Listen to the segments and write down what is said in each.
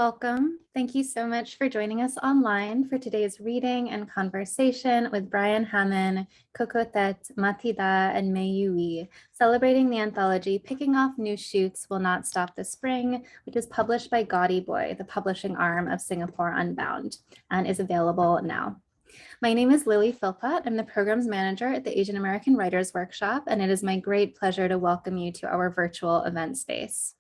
Welcome. Thank you so much for joining us online for today's reading and conversation with Brian Hammond, Thett, Thida, and Yway, celebrating the anthology Picking Off New Shoots Will Not Stop the Spring, which is published by Yway, the publishing arm of Singapore Unbound, and is available now. My name is Lily Philpott. I'm the programs manager at the Asian American Writers Workshop, and it is my great pleasure to welcome you to our virtual event space.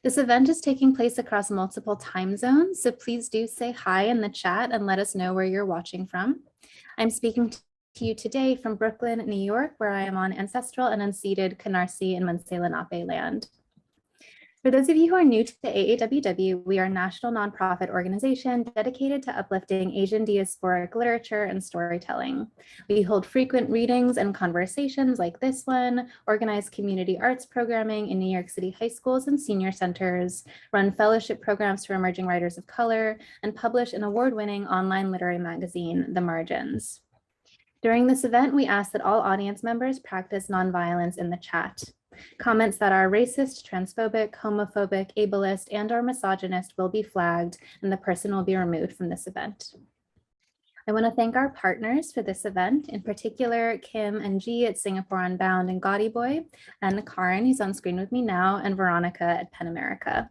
This event is taking place across multiple time zones, so please do say hi in the chat and let us know where you're watching from. I'm speaking to you today from Brooklyn, New York, where I am on ancestral and unceded Canarsie and Munsee Lenape land. For those of you who are new to the AAWW, we are a national nonprofit organization dedicated to uplifting Asian diasporic literature and storytelling. We hold frequent readings and conversations like this one, organize community arts programming in New York City high schools and senior centers, run fellowship programs for emerging writers of color, and publish an award-winning online literary magazine, The Margins. During this event, we ask that all audience members practice nonviolence in the chat. Comments that are racist, transphobic, homophobic, ableist, and/or misogynist will be flagged, and the person will be removed from this event. I want to thank our partners for this event, in particular, Kim and G at Singapore Unbound and Boy, and Karin, who's on screen with me now, and Veronica at PEN America.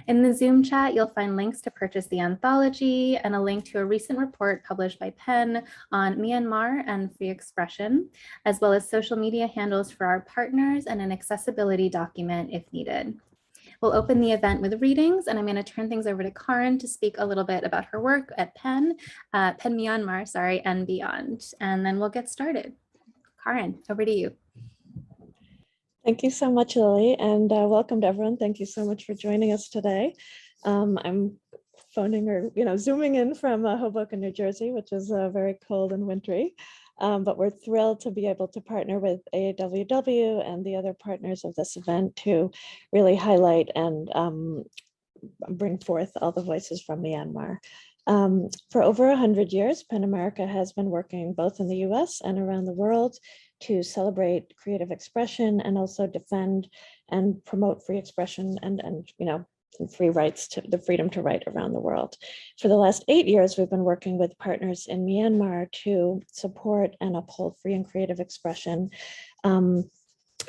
In the Zoom chat, you'll find links to purchase the anthology and a link to a recent report published by PEN on Myanmar and free expression, as well as social media handles for our partners and an accessibility document if needed. We'll open the event with readings, and I'm going to turn things over to Karin to speak a little bit about her work at PEN Myanmar, and beyond, and then we'll get started. Karin, over to you. Thank you so much, Lily, and welcome to everyone. Thank you so much for joining us today. I'm phoning or zooming in from Hoboken, New Jersey, which is very cold and wintry, but we're thrilled to be able to partner with AAWW and the other partners of this event to really highlight and bring forth all the voices from Myanmar. For over 100 years, PEN America has been working both in the US and around the world to celebrate creative expression and also defend and promote free expression and free rights to the freedom to write around the world. For the last 8 years, we've been working with partners in Myanmar to support and uphold free and creative expression.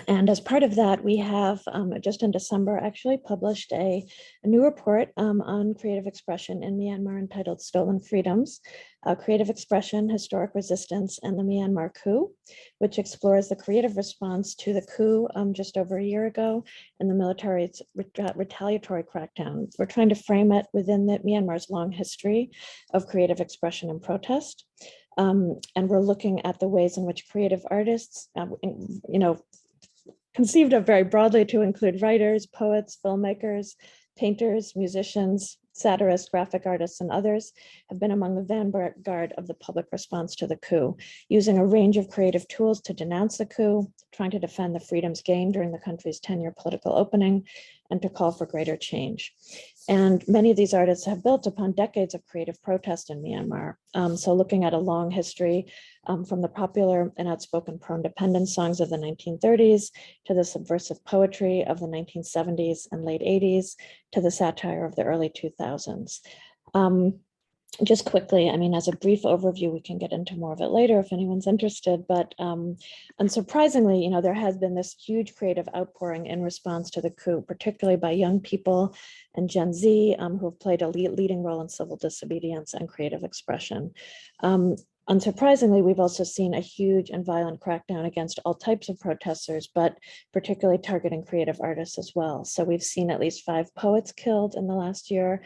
And as part of that, we have just in December actually published a new report on creative expression in Myanmar entitled Stolen Freedoms, Creative Expression, Historic Resistance, and the Myanmar Coup, which explores the creative response to the coup just over a year ago and the military's retaliatory crackdown. We're trying to frame it within Myanmar's long history of creative expression and protest. And we're looking at the ways in which creative artists, conceived of very broadly to include writers, poets, filmmakers, painters, musicians, satirists, graphic artists, and others, have been among the vanguard of the public response to the coup, using a range of creative tools to denounce the coup, trying to defend the freedoms gained during the country's 10-year political opening, and to call for greater change. And many of these artists have built upon decades of creative protest in Myanmar. So looking at a long history from the popular and outspoken pro-independence songs of the 1930s to the subversive poetry of the 1970s and late 80s to the satire of the early 2000s. Just quickly, as a brief overview, we can get into more of it later if anyone's interested, but unsurprisingly, there has been this huge creative outpouring in response to the coup, particularly by young people and Gen Z who have played a leading role in civil disobedience and creative expression. Unsurprisingly, we've also seen a huge and violent crackdown against all types of protesters, but particularly targeting creative artists as well. So we've seen at least 5 poets killed in the last year.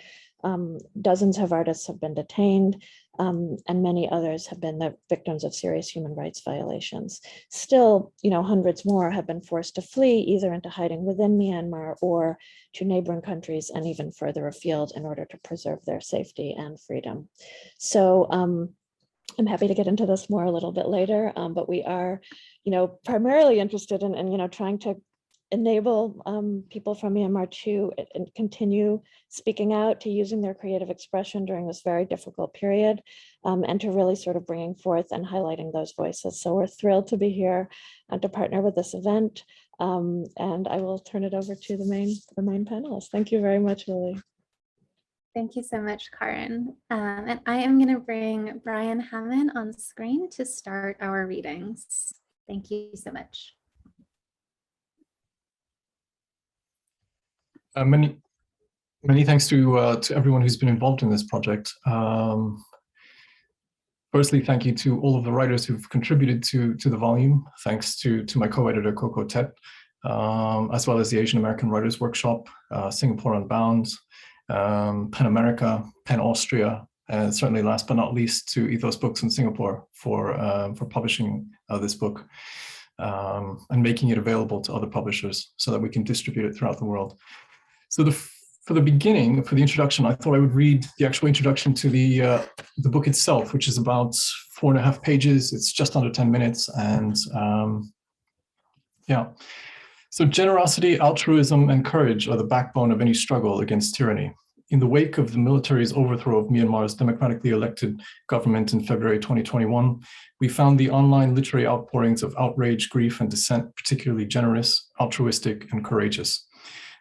Dozens of artists have been detained, and many others have been the victims of serious human rights violations. Still, hundreds more have been forced to flee either into hiding within Myanmar or to neighboring countries and even further afield in order to preserve their safety and freedom. So I'm happy to get into this more a little bit later, but we are, primarily interested in trying to enable people from Myanmar to continue speaking out, to using their creative expression during this very difficult period, and to really sort of bringing forth and highlighting those voices. So we're thrilled to be here and to partner with this event. And I will turn it over to the main panelists. Thank you very much, Lily. Thank you so much, Karen. And I am going to bring Brian Hammond on screen to start our readings. Thank you so much. Many thanks to everyone who's been involved in this project. Firstly, thank you to all of the writers who've contributed to the volume. Thanks to my co-editor, Thett, as well as the Asian American Writers Workshop, Singapore Unbound, PEN America, PEN Austria, and certainly last but not least to Ethos Books in Singapore for publishing this book and making it available to other publishers so that we can distribute it throughout the world. So for the beginning, for the introduction, I thought I would read the actual introduction to the book itself, which is about 4.5 pages. It's just under 10 minutes. And yeah, so generosity, altruism, and courage are the backbone of any struggle against tyranny. In the wake of the military's overthrow of Myanmar's democratically elected government in February 2021, we found the online literary outpourings of outrage, grief, and dissent particularly generous, altruistic, and courageous.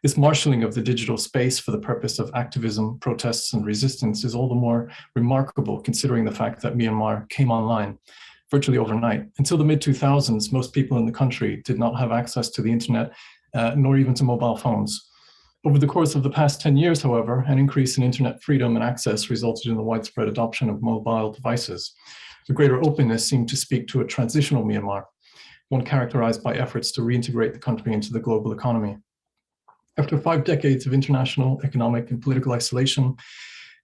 This marshalling of the digital space for the purpose of activism, protests, and resistance is all the more remarkable considering the fact that Myanmar came online virtually overnight. Until the mid-2000s, most people in the country did not have access to the internet, nor even to mobile phones. Over the course of the past 10 years, however, an increase in internet freedom and access resulted in the widespread adoption of mobile devices. The greater openness seemed to speak to a transitional Myanmar, one characterized by efforts to reintegrate the country into the global economy. After 5 decades of international, economic, and political isolation,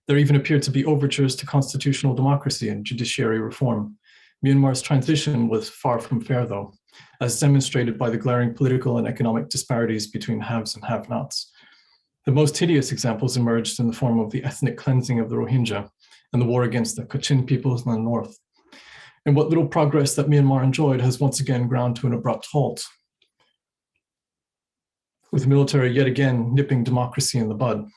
there even appeared to be overtures to constitutional democracy and judiciary reform. Myanmar's transition was far from fair, though, as demonstrated by the glaring political and economic disparities between haves and have-nots. The most hideous examples emerged in the form of the ethnic cleansing of the Rohingya and the war against the Kachin peoples in the north. And what little progress that Myanmar enjoyed has once again ground to an abrupt halt, with the military yet again nipping democracy in the bud.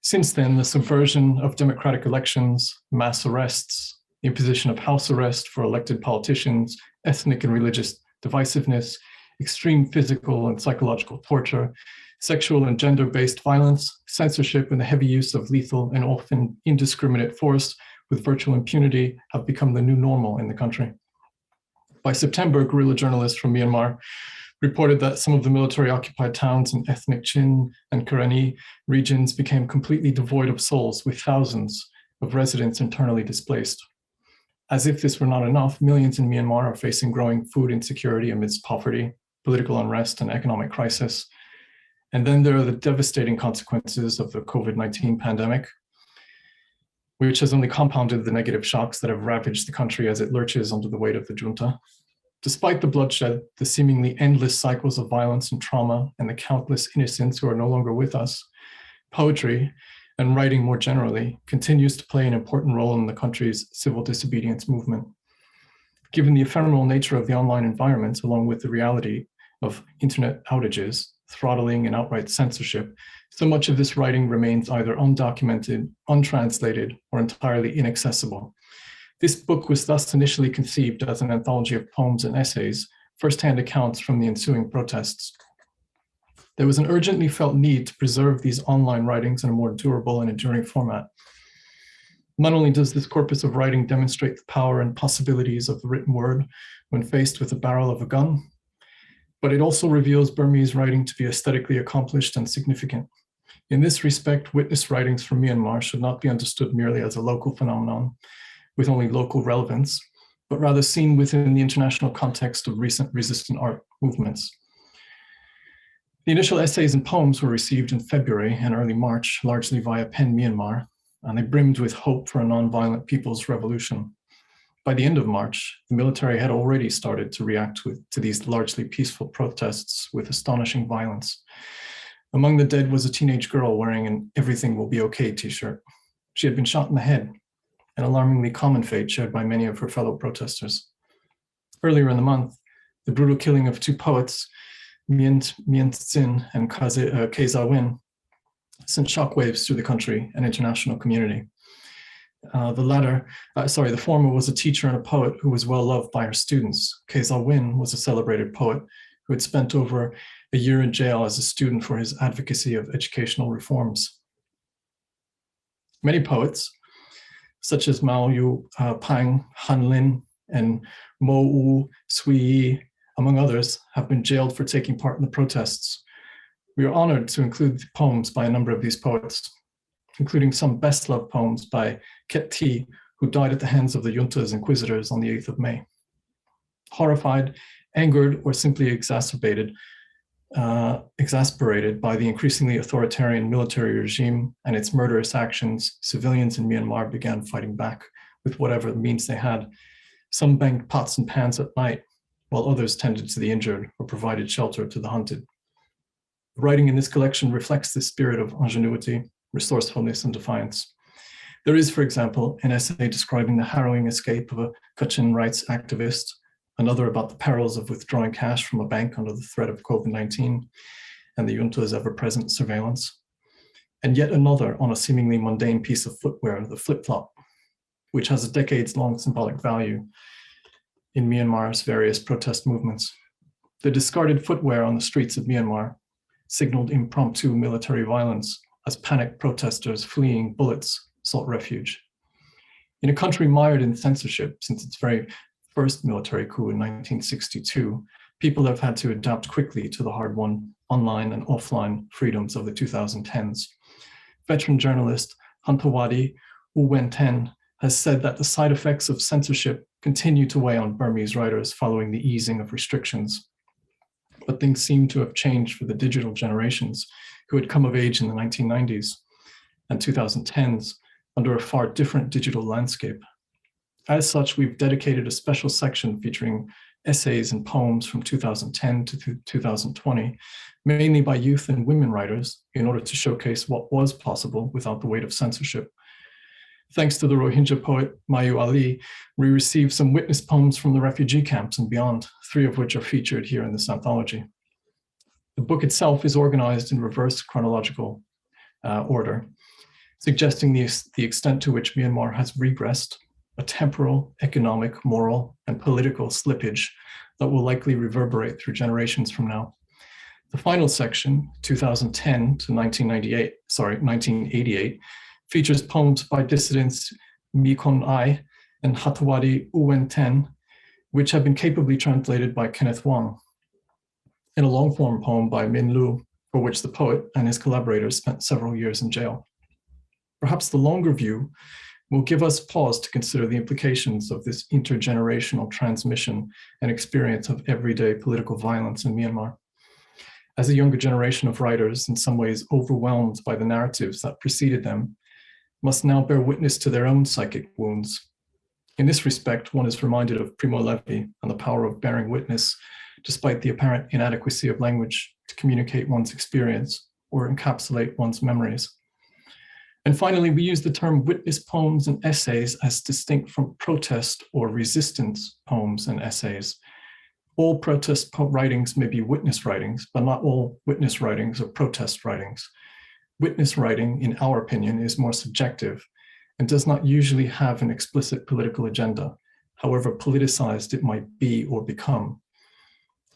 Since then, the subversion of democratic elections, mass arrests, the imposition of house arrest for elected politicians, ethnic and religious divisiveness, extreme physical and psychological torture, sexual and gender-based violence, censorship, and the heavy use of lethal and often indiscriminate force with virtual impunity have become the new normal in the country. By September, guerrilla journalists from Myanmar reported that some of the military-occupied towns in ethnic Chin and Karenni regions became completely devoid of souls, with thousands of residents internally displaced. As if this were not enough, millions in Myanmar are facing growing food insecurity amidst poverty, political unrest, and economic crisis. And then there are the devastating consequences of the COVID-19 pandemic, which has only compounded the negative shocks that have ravaged the country as it lurches under the weight of the junta. Despite the bloodshed, the seemingly endless cycles of violence and trauma, and the countless innocents who are no longer with us, poetry, and writing more generally, continues to play an important role in the country's civil disobedience movement. Given the ephemeral nature of the online environment, along with the reality of internet outages, throttling, and outright censorship, so much of this writing remains either undocumented, untranslated, or entirely inaccessible. This book was thus initially conceived as an anthology of poems and essays, first-hand accounts from the ensuing protests. There was an urgently felt need to preserve these online writings in a more durable and enduring format. Not only does this corpus of writing demonstrate the power and possibilities of the written word when faced with the barrel of a gun, but it also reveals Burmese writing to be aesthetically accomplished and significant. In this respect, witness writings from Myanmar should not be understood merely as a local phenomenon with only local relevance, but rather seen within the international context of recent resistant art movements. The initial essays and poems were received in February and early March, largely via PEN Myanmar, and they brimmed with hope for a nonviolent people's revolution. By the end of March, the military had already started to react to these largely peaceful protests with astonishing violence. Among the dead was a teenage girl wearing an "Everything Will Be Okay" t-shirt. She had been shot in the head, an alarmingly common fate shared by many of her fellow protesters. Earlier in the month, the brutal killing of 2 poets, Myen Tsin and Keza Win, sent shockwaves through the country and international community. The former was a teacher and a poet who was well loved by her students. Keza Win was a celebrated poet who had spent over a year in jail as a student for his advocacy of educational reforms. Many poets, such as Mao Yu Pang, Han Lin, and Mo Wu Sui, among others, have been jailed for taking part in the protests. We are honored to include poems by a number of these poets, including some best-loved poems by Thett, who died at the hands of the junta's inquisitors on the 8th of May. Horrified, angered, or simply exasperated by the increasingly authoritarian military regime and its murderous actions, civilians in Myanmar began fighting back with whatever means they had. Some banged pots and pans at night, while others tended to the injured or provided shelter to the hunted. The writing in this collection reflects this spirit of ingenuity, resourcefulness, and defiance. There is, for example, an essay describing the harrowing escape of a Kachin rights activist, another about the perils of withdrawing cash from a bank under the threat of COVID-19 and the junta's ever-present surveillance, and yet another on a seemingly mundane piece of footwear, the flip-flop, which has a decades-long symbolic value in Myanmar's various protest movements. The discarded footwear on the streets of Myanmar signaled impromptu military violence as panicked protesters fleeing bullets sought refuge. In a country mired in censorship since its very first military coup in 1962, people have had to adapt quickly to the hard-won online and offline freedoms of the 2010s. Veteran journalist Hantawadi Uwenten has said that the side effects of censorship continue to weigh on Burmese writers following the easing of restrictions. But things seem to have changed for the digital generations who had come of age in the 1990s and 2010s under a far different digital landscape. As such, we've dedicated a special section featuring essays and poems from 2010 to 2020, mainly by youth and women writers, in order to showcase what was possible without the weight of censorship. Thanks to the Rohingya poet Mayu Ali, we received some witness poems from the refugee camps and beyond, 3 of which are featured here in this anthology. The book itself is organized in reverse chronological order, suggesting the extent to which Myanmar has regressed, a temporal, economic, moral, and political slippage that will likely reverberate through generations from now. The final section, 2010 to 1988, features poems by dissidents Mikon Ai and Hatawadi Uwenten, which have been capably translated by Kenneth Wong, and a long-form poem by Min Lu, for which the poet and his collaborators spent several years in jail. Perhaps the longer view will give us pause to consider the implications of this intergenerational transmission and experience of everyday political violence in Myanmar. As a younger generation of writers, in some ways overwhelmed by the narratives that preceded them, must now bear witness to their own psychic wounds. In this respect, one is reminded of Primo Levi and the power of bearing witness, despite the apparent inadequacy of language to communicate one's experience or encapsulate one's memories. And finally, we use the term witness poems and essays as distinct from protest or resistance poems and essays. All protest writings may be witness writings, but not all witness writings are protest writings. Witness writing, in our opinion, is more subjective and does not usually have an explicit political agenda, however politicized it might be or become.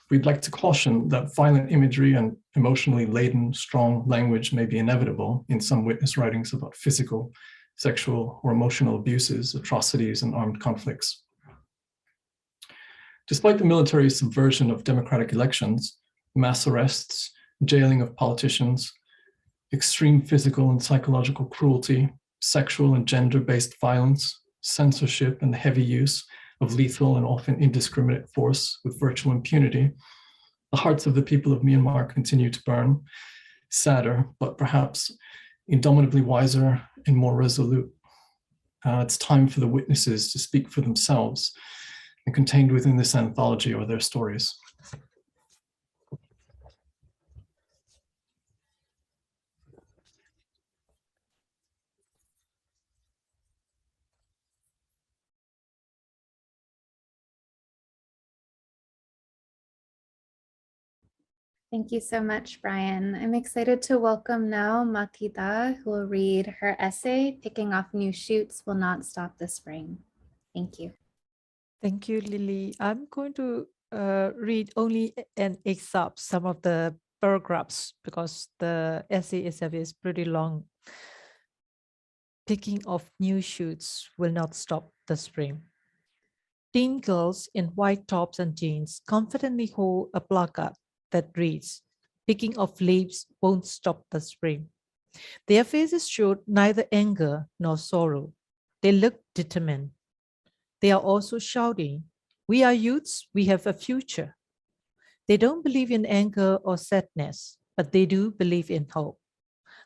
We'd like to caution that violent imagery and emotionally laden, strong language may be inevitable in some witness writings about physical, sexual, or emotional abuses, atrocities, and armed conflicts. Despite the military subversion of democratic elections, mass arrests, jailing of politicians, extreme physical and psychological cruelty, sexual and gender-based violence, censorship, and the heavy use of lethal and often indiscriminate force with virtual impunity, the hearts of the people of Myanmar continue to burn, sadder, but perhaps indomitably wiser and more resolute. It's time for the witnesses to speak for themselves, and contained within this anthology are their stories. Thank you so much, Brian. I'm excited to welcome now Thida, who will read her essay, Picking Off New Shoots Will Not Stop the Spring. Thank you. Thank you, Lily. I'm going to read only an excerpt, some of the paragraphs, because the essay itself is pretty long. digging of new shoots will not stop the spring. Teen girls in white tops and jeans confidently hold a placard that reads, "Picking of leaves won't stop the spring." Their faces showed neither anger nor sorrow. They looked determined. They are also shouting, "We are youths, we have a future." They don't believe in anger or sadness, but they do believe in hope.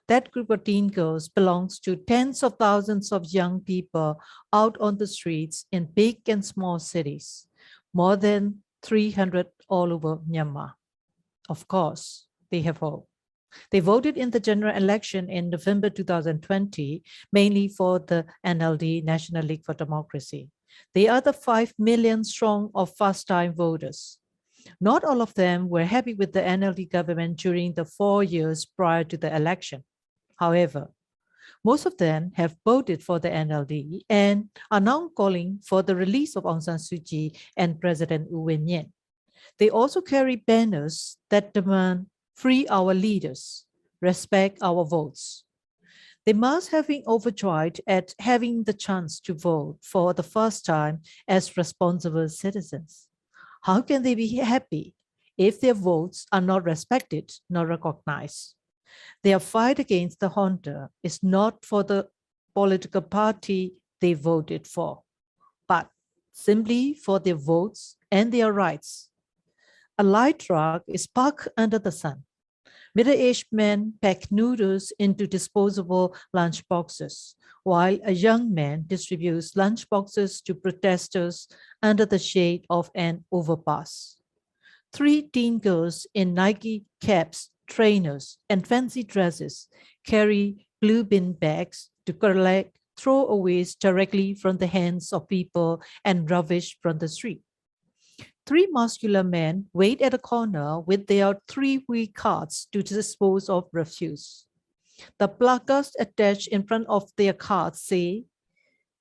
That group of teen girls belongs to tens of thousands of young people out on the streets in big and small cities, more than 300 all over Myanmar. Of course, they have hope. They voted in the general election in November 2020, mainly for the NLD, National League for Democracy. They are the 5 million strong of first-time voters. Not all of them were happy with the NLD government during the 4 years prior to the election. However, most of them have voted for the NLD and are now calling for the release of Aung San Suu Kyi and President Yway. They also carry banners that demand "Free our leaders, respect our votes." They must have been overjoyed at having the chance to vote for the first time as responsible citizens. How can they be happy if their votes are not respected nor recognized? Their fight against the junta is not for the political party they voted for, but simply for their votes and their rights. A light truck is parked under the sun. Middle-aged men pack noodles into disposable lunch boxes, while a young man distributes lunch boxes to protesters under the shade of an overpass. 3 teen girls in Nike caps, trainers, and fancy dresses carry blue bin bags to collect throwaways directly from the hands of people and rubbish from the street. 3 muscular men wait at a corner with their 3-wheel carts to dispose of refuse. The placards attached in front of their carts say,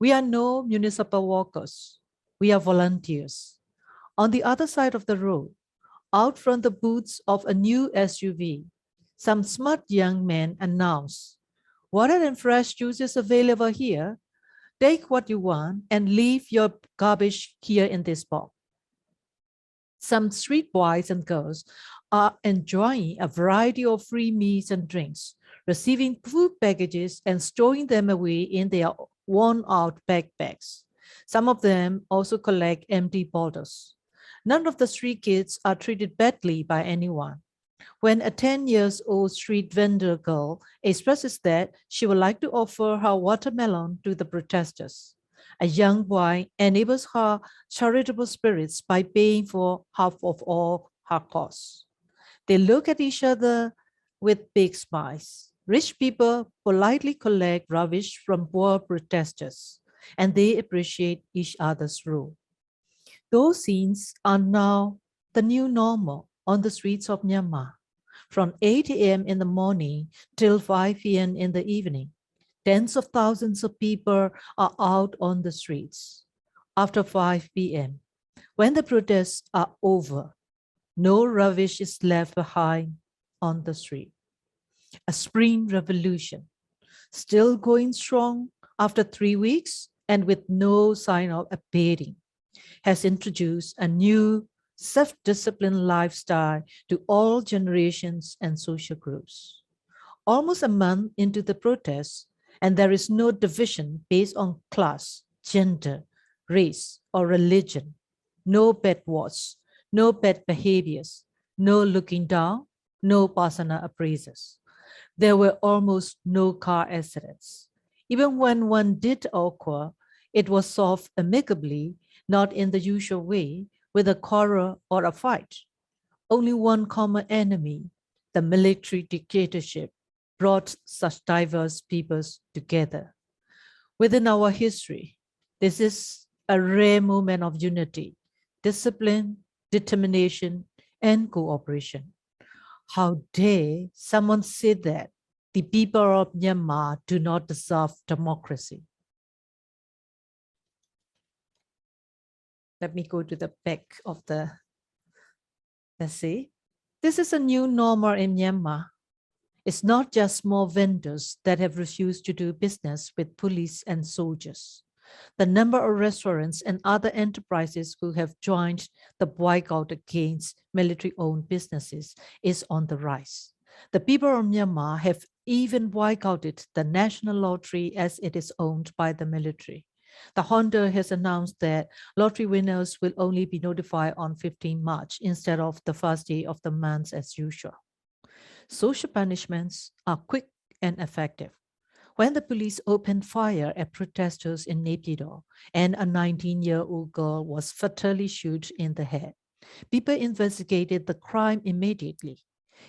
"We are no municipal workers. We are volunteers." On the other side of the road, out from the boots of a new SUV, some smart young men announce, "Water and fresh juices available here. Take what you want and leave your garbage here in this box." Some street boys and girls are enjoying a variety of free meals and drinks, receiving food packages and storing them away in their worn-out backpacks. Some of them also collect empty bottles. None of the street kids are treated badly by anyone. When a 10-year-old street vendor girl expresses that she would like to offer her watermelon to the protesters, a young boy enables her charitable spirits by paying for half of all her costs. They look at each other with big smiles. Rich people politely collect rubbish from poor protesters, and they appreciate each other's rule. Those scenes are now the new normal on the streets of Myanmar. From 8 a.m. in the morning till 5 p.m. in the evening, tens of thousands of people are out on the streets. After 5 p.m., when the protests are over, no rubbish is left behind on the street. A spring revolution, still going strong after 3 weeks and with no sign of abating, has introduced a new self-disciplined lifestyle to all generations and social groups. Almost a month into the protests, and there is no division based on class, gender, race, or religion. No bad words, no bad behaviors, no looking down, no personal appraisals. There were almost no car accidents. Even when one did occur, it was solved amicably, not in the usual way, with a quarrel or a fight. Only one common enemy, the military dictatorship, brought such diverse peoples together. Within our history, this is a rare moment of unity, discipline, determination, and cooperation. How dare someone say that the people of Myanmar do not deserve democracy? Let me go to the back of the essay. This is a new normal in Myanmar. It's not just small vendors that have refused to do business with police and soldiers. The number of restaurants and other enterprises who have joined the boycott against military-owned businesses is on the rise. The people of Myanmar have even boycotted the national lottery as it is owned by the military. The Honda has announced that lottery winners will only be notified on 15 March instead of the first day of the month as usual. Social punishments are quick and effective. When the police opened fire at protesters in Naypyidaw and a 19-year-old girl was fatally shot in the head, people investigated the crime immediately.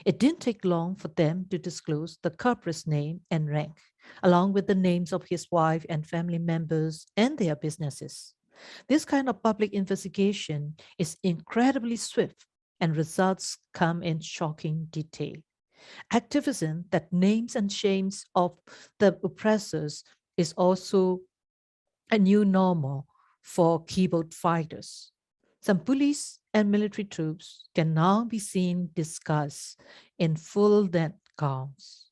It didn't take long for them to disclose the culprit's name and rank, along with the names of his wife and family members and their businesses. This kind of public investigation is incredibly swift, and results come in shocking detail. Activism that names and shames of the oppressors is also a new normal for keyboard fighters. Some police and military troops can now be seen disguised in full length gowns.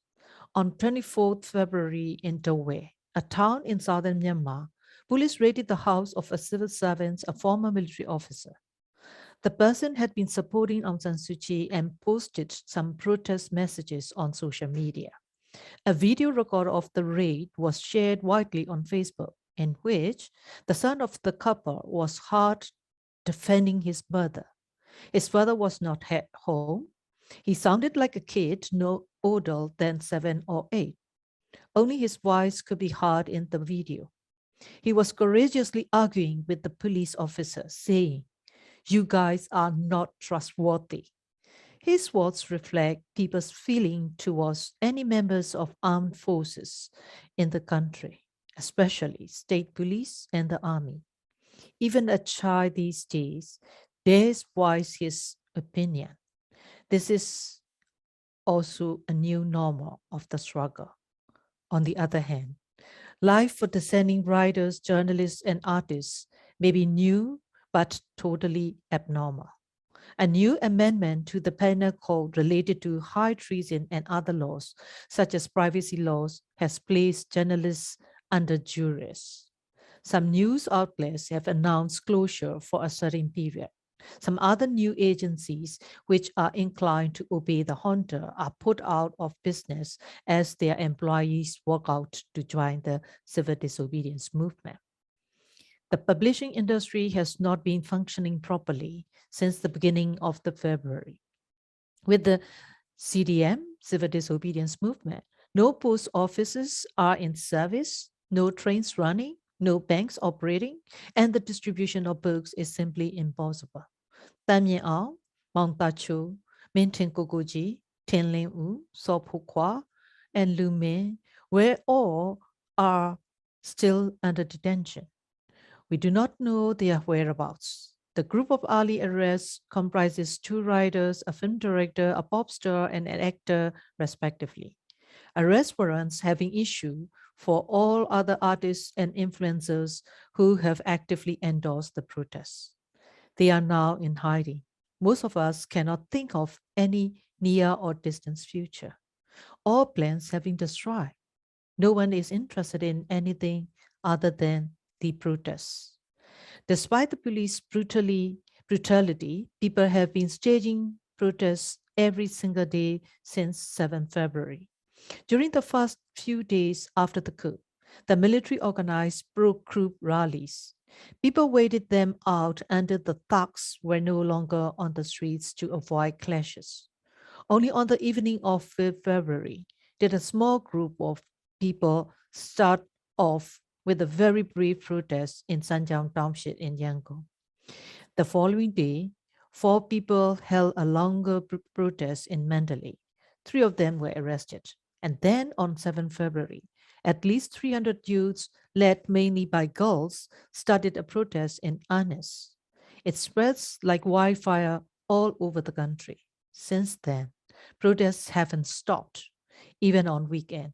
On 24th February in Yway, a town in southern Myanmar, police raided the house of a civil servant, a former military officer. The person had been supporting Aung San Suu Kyi and posted some protest messages on social media. A video record of the raid was shared widely on Facebook, in which the son of the couple was heard defending his mother. His father was not at home. He sounded like a kid no older than 7 or 8. Only his voice could be heard in the video. He was courageously arguing with the police officer, saying, "You guys are not trustworthy." His words reflect people's feeling towards any members of armed forces in the country, especially state police and the army. Even a child these days dares voice his opinion. This is also a new normal of the struggle. On the other hand, life for dissenting writers, journalists, and artists may be new but totally abnormal. A new amendment to the penal code related to high treason and other laws, such as privacy laws, has placed journalists under duress. Some news outlets have announced closure for a certain period. Some other new agencies which are inclined to obey the junta are put out of business as their employees walk out to join the civil disobedience movement. The publishing industry has not been functioning properly since the beginning of the February. With the CDM, civil disobedience movement, no post offices are in service, no trains running, no banks operating, and the distribution of books is simply impossible. Tan Mien Aung, Maung Ta Cho, Min Tin Kokoji, Tin Lin U, So Phu Kwa, and Lu Min all are still under detention. We do not know their whereabouts. The group of early arrests comprises 2 writers, a film director, a pop star, and an actor, respectively. Arrest warrants have been issued for all other artists and influencers who have actively endorsed the protests. They are now in hiding. Most of us cannot think of any near or distant future. All plans have been destroyed. No one is interested in anything other than the protests. Despite the police brutality, people have been staging protests every single day since 7 February. During the first few days after the coup, the military organized pro-coup rallies. People waited them out until the thugs were no longer on the streets to avoid clashes. Only on the evening of 5th February did a small group of people start off with a very brief protest in Sanjiang Township in Yangon. The following day, 4 people held a longer protest in Mandalay. 3 of them were arrested. And then on 7 February, at least 300 youths, led mainly by girls, started a protest in earnest. It spreads like wildfire all over the country. Since then, protests haven't stopped, even on weekend.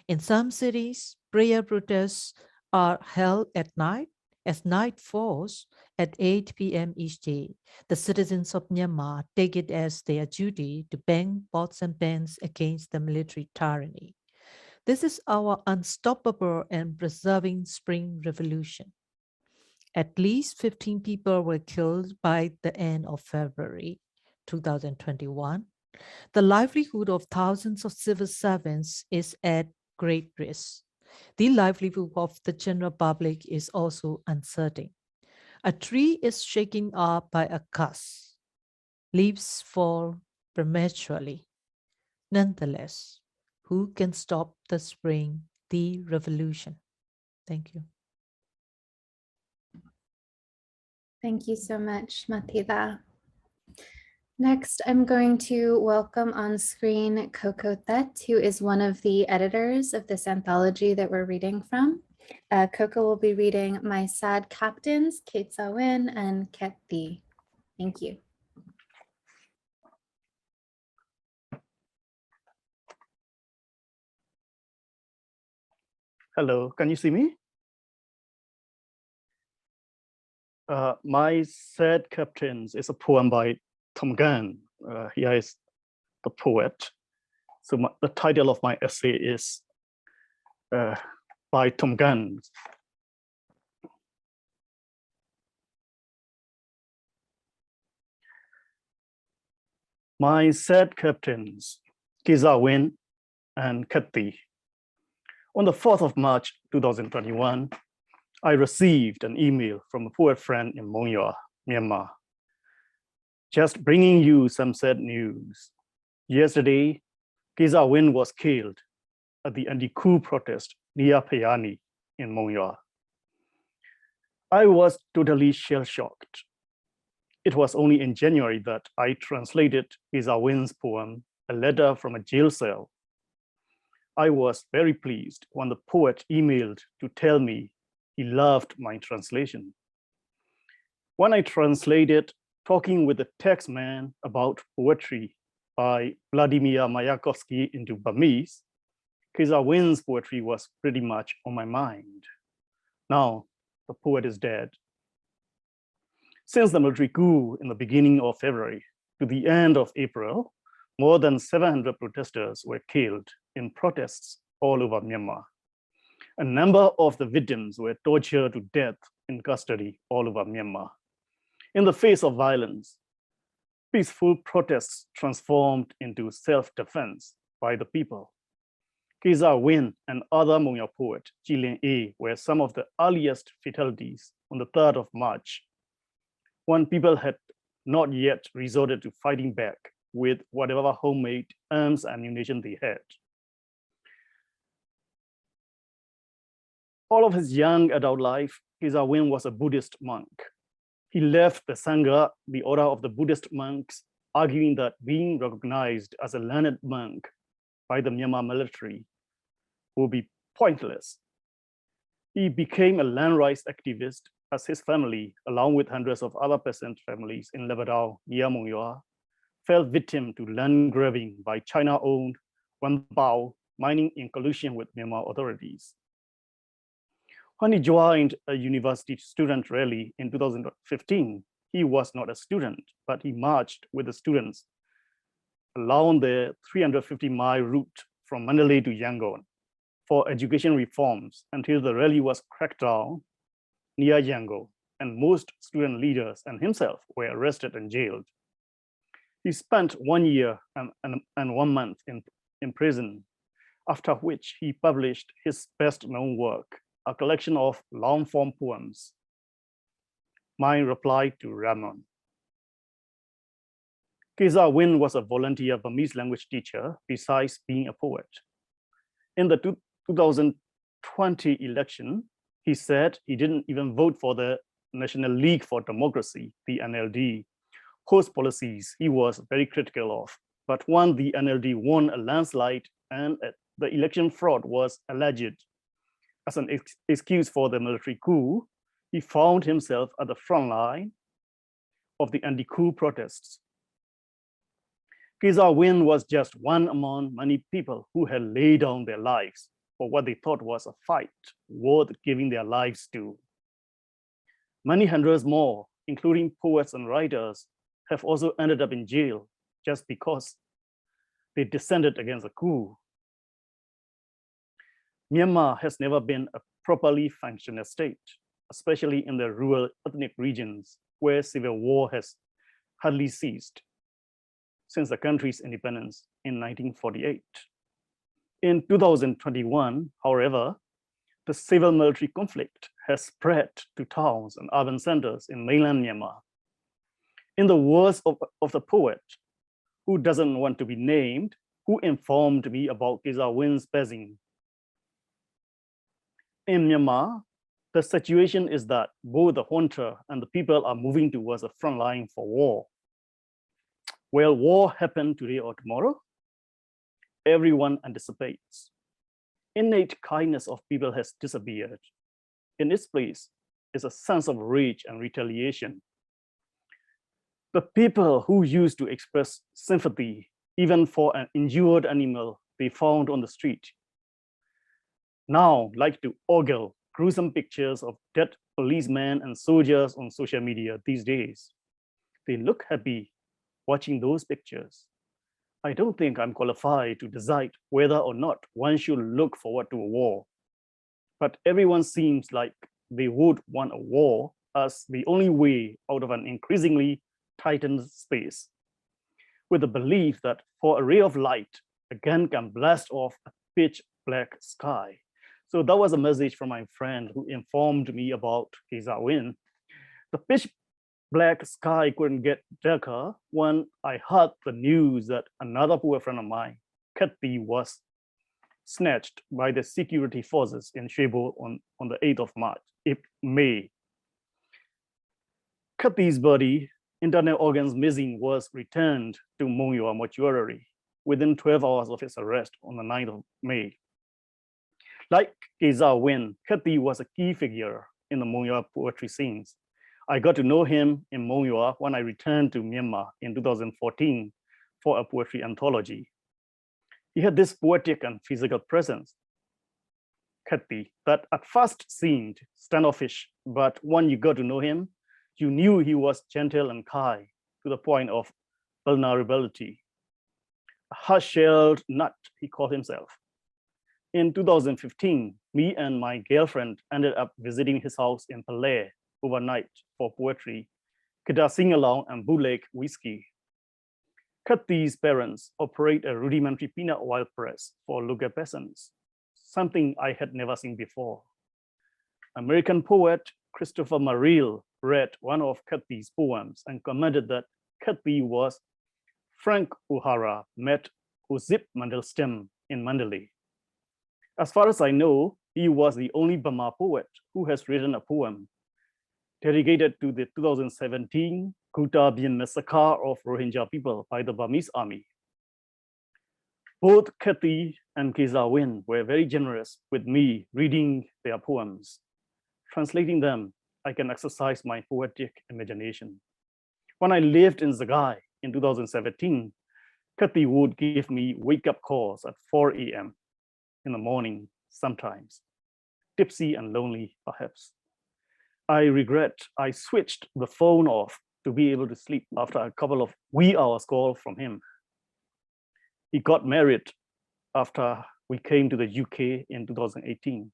In some cities, prayer protests are held at night As night falls, at 8 p.m. each day, the citizens of Myanmar take it as their duty to bang pots and pans against the military tyranny. This is our unstoppable and preserving spring revolution. At least 15 people were killed by the end of February 2021. The livelihood of thousands of civil servants is at great risk. The livelihood of the general public is also uncertain. A tree is shaken up by a gust. Leaves fall prematurely. Nonetheless, who can stop the spring, the revolution? Thank you. Thank you so much, Mathida. Next, I'm going to welcome on screen Coco Thett, who is one of the editors of this anthology that we're reading from. Coco will be reading My Sad Captains, Kate Sawin and Ket Thi. Thank you. Hello, can you see me? My Sad Captains is a poem by Convened. Here is the poet. So the title of my essay is by Convened. My sad captains, Kizawin and Ket Thi. On the 4th of March, 2021, I received an email from a poet friend in Monyo, Myanmar. Just bringing you some sad news. Yesterday, Kizawin was killed at the anti-coup protest near Payani in Monyo. I was totally shell-shocked. It was only in January that I translated Kizawin's poem, A Letter from a Jail Cell. I was very pleased when the poet emailed to tell me he loved my translation. When I translated Talking with the Text Man about Poetry by Vladimir Mayakovsky into Burmese, Kizawin's poetry was pretty much on my mind. Now, the poet is dead. Since the military coup in the beginning of February to the end of April, more than 700 protesters were killed in protests all over Myanmar. A number of the victims were tortured to death in custody all over Myanmar. In the face of violence, peaceful protests transformed into self-defense by the people. Kizawin and other Monyo poet Jilin A were some of the earliest fatalities on the 3rd of March, when people had not yet resorted to fighting back with whatever homemade arms and ammunition they had. All of his young adult life, Kizawin was a Buddhist monk. He left the Sangha, the order of the Buddhist monks, arguing that being recognized as a learned monk by the Myanmar military would be pointless. He became a land rights activist as his family, along with hundreds of other peasant families in Labrador, near Monyo, fell victim to land grabbing by China-owned Unbound mining in collusion with Myanmar authorities. When he joined a university student rally in 2015, he was not a student, but he marched with the students along the 350-mile route from Mandalay to Yangon for education reforms until the rally was cracked down near Yangon, and most student leaders and himself were arrested and jailed. He spent 1 year and 1 month in prison, after which he published his best-known work, a collection of long-form poems, My Reply to Haman. Kizawin was a volunteer Burmese language teacher besides being a poet. In the 2020 election, he said he didn't even vote for the National League for Democracy, the NLD, whose policies he was very critical of. But when the NLD won a landslide and the election fraud was alleged as an excuse for the military coup, he found himself at the front line of the anti-coup protests. Kizawin was just one among many people who had laid down their lives for what they thought was a fight worth giving their lives to. Many hundreds more, including poets and writers, have also ended up in jail just because they dissented against a coup. Myanmar has never been a properly functional state, especially in the rural ethnic regions where civil war has hardly ceased since the country's independence in 1948. In 2021, however, the civil military conflict has spread to towns and urban centers in mainland Myanmar. In the words of the poet, who doesn't want to be named, who informed me about Keza Win's passing. In Myanmar, the situation is that both the junta and the people are moving towards the front line for war. Will war happen today or tomorrow? Everyone anticipates. Innate kindness of people has disappeared. In its place is a sense of rage and retaliation. The people who used to express sympathy, even for an injured animal they found on the street, now like to ogle gruesome pictures of dead policemen and soldiers on social media these days. They look happy watching those pictures. I don't think I'm qualified to decide whether or not one should look forward to a war, but everyone seems like they would want a war as the only way out of an increasingly tightened space, with the belief that for a ray of light, a gun can blast off a pitch black sky. So that was a message from my friend who informed me about Keza Win. The pitch black sky couldn't get darker when I heard the news that another poor friend of mine, Thett, was snatched by the security forces in Shebo on the 8th of May. Thett's body, internal organs missing, was returned to Mongyoa mortuary within 12 hours of his arrest on the 9th of May. Like Keza Win, Thett was a key figure in the Mongyoa poetry scenes. I got to know him in Mongyoa when I returned to Myanmar in 2014 for a poetry anthology. He had this poetic and physical presence, Thett, that at first seemed standoffish, but when you got to know him, you knew he was gentle and kind to the point of vulnerability. A hard-shelled nut, he called himself. In 2015, me and my girlfriend ended up visiting his house in Palais overnight for poetry, guitar sing-along, and bootleg whiskey. Thett's parents operate a rudimentary peanut oil press for local peasants, something I had never seen before. American poet Christopher Marriel read one of Thett's poems and commented that Thett was Frank O'Hara met Ozip Mandelstam in Mandalay. As far as I know, he was the only Burma poet who has written a poem dedicated to the 2017 Kuta Bien massacre of Rohingya people by the Burmese army. Both Thett and Keza Win were very generous with me reading their poems. Translating them, I can exercise my poetic imagination. When I lived in Zagai in 2017, Thett would give me wake-up calls at 4 a.m. in the morning sometimes, tipsy and lonely perhaps. I regret I switched the phone off to be able to sleep after a couple of wee hours call from him. He got married after we came to the UK in 2018.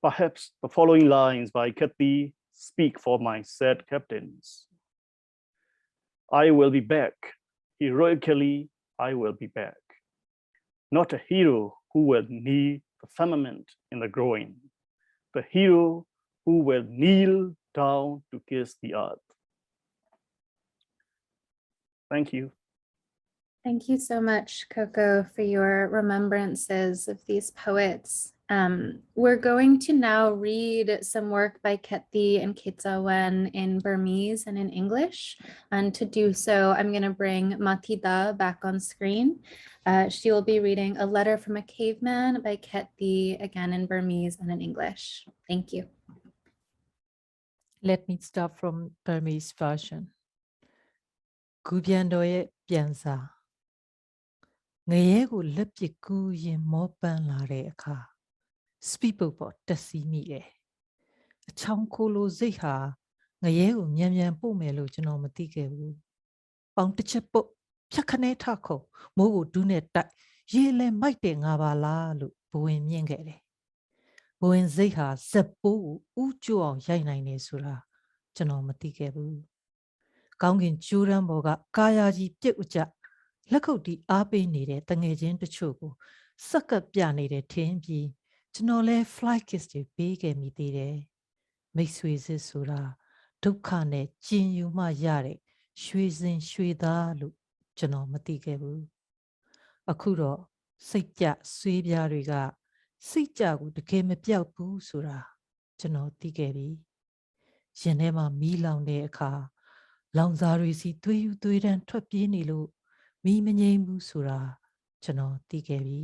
Perhaps the following lines by Thett speak for my sad captains. I will be back, heroically I will be back. Not a hero who will knee the firmament in the groin, the hero who will kneel down to kiss the earth. Thank you. Thank you so much, Coco, for your remembrances of these poets. We're going to now read some work by Thett and Keza Wen in Burmese and in English. And to do so, I'm going to bring Thida back on screen. She will be reading A Letter from a Caveman by Thett, again in Burmese and in English. Thank you. Let me start from Burmese version. Gubyando Pianza. Ngayego lepjiku yin mopan la re aka. Speepo po tasimi le. အချောင်းခိုးလို့စိတ်ဟာငရဲကိုမြန်မြန်ပို့မယ်လို့ကျွန်တော်မသိခဲ့ဘူးပေါင်တစ်ချက်ပုတ်ဖြတ်ခနဲထခုံမိုးကိုဒူးနဲ့တိုက်ရေလဲမိုက်တယ်ငါပါလားလို့ဘဝင်မြင့်ခဲ့တယ်ဘဝင်စိတ်ဟာဇက်ပိုးကိုဥကျိုးအောင်ရိုက်နိုင်နေဆိုတာကျွန်တော်မသိခဲ့ဘူးကောင်းကင်ကျိုးရမ်းပေါ်ကကာယာကြီးပြုတ်ကြလက်ခုပ်တီးအားပေးနေတဲ့တငယ်ချင်းတချို့ကိုစက္ကပ်ပြနေတဲ့ထင်းပြီးကျွန်တော်လဲ fly kiss တွေပေးခဲ့မိသေးတယ်မိတ်ဆွေစစ်ဆိုတာဒုက္ခနဲ့ကျင်ယူမှရတဲ့ရွှေစင်ရွှေသားလို့ကျွန်တော်မသိခဲ့ဘူးအခုတော့စိတ်ကြဆွေးပြားတွေကစိတ်ကြကိုတကယ်မပြောက်ဘူးဆိုတာကျွန်တော်သိခဲ့ပြီရင်ထဲမှာမီးလောင်တဲ့အခါလောင်စာတွေစီသွေးယူသွေးတန်းထွက်ပြေးနေလို့မီးမငြိမ်းဘူးဆိုတာကျွန်တော်သိခဲ့ပြီ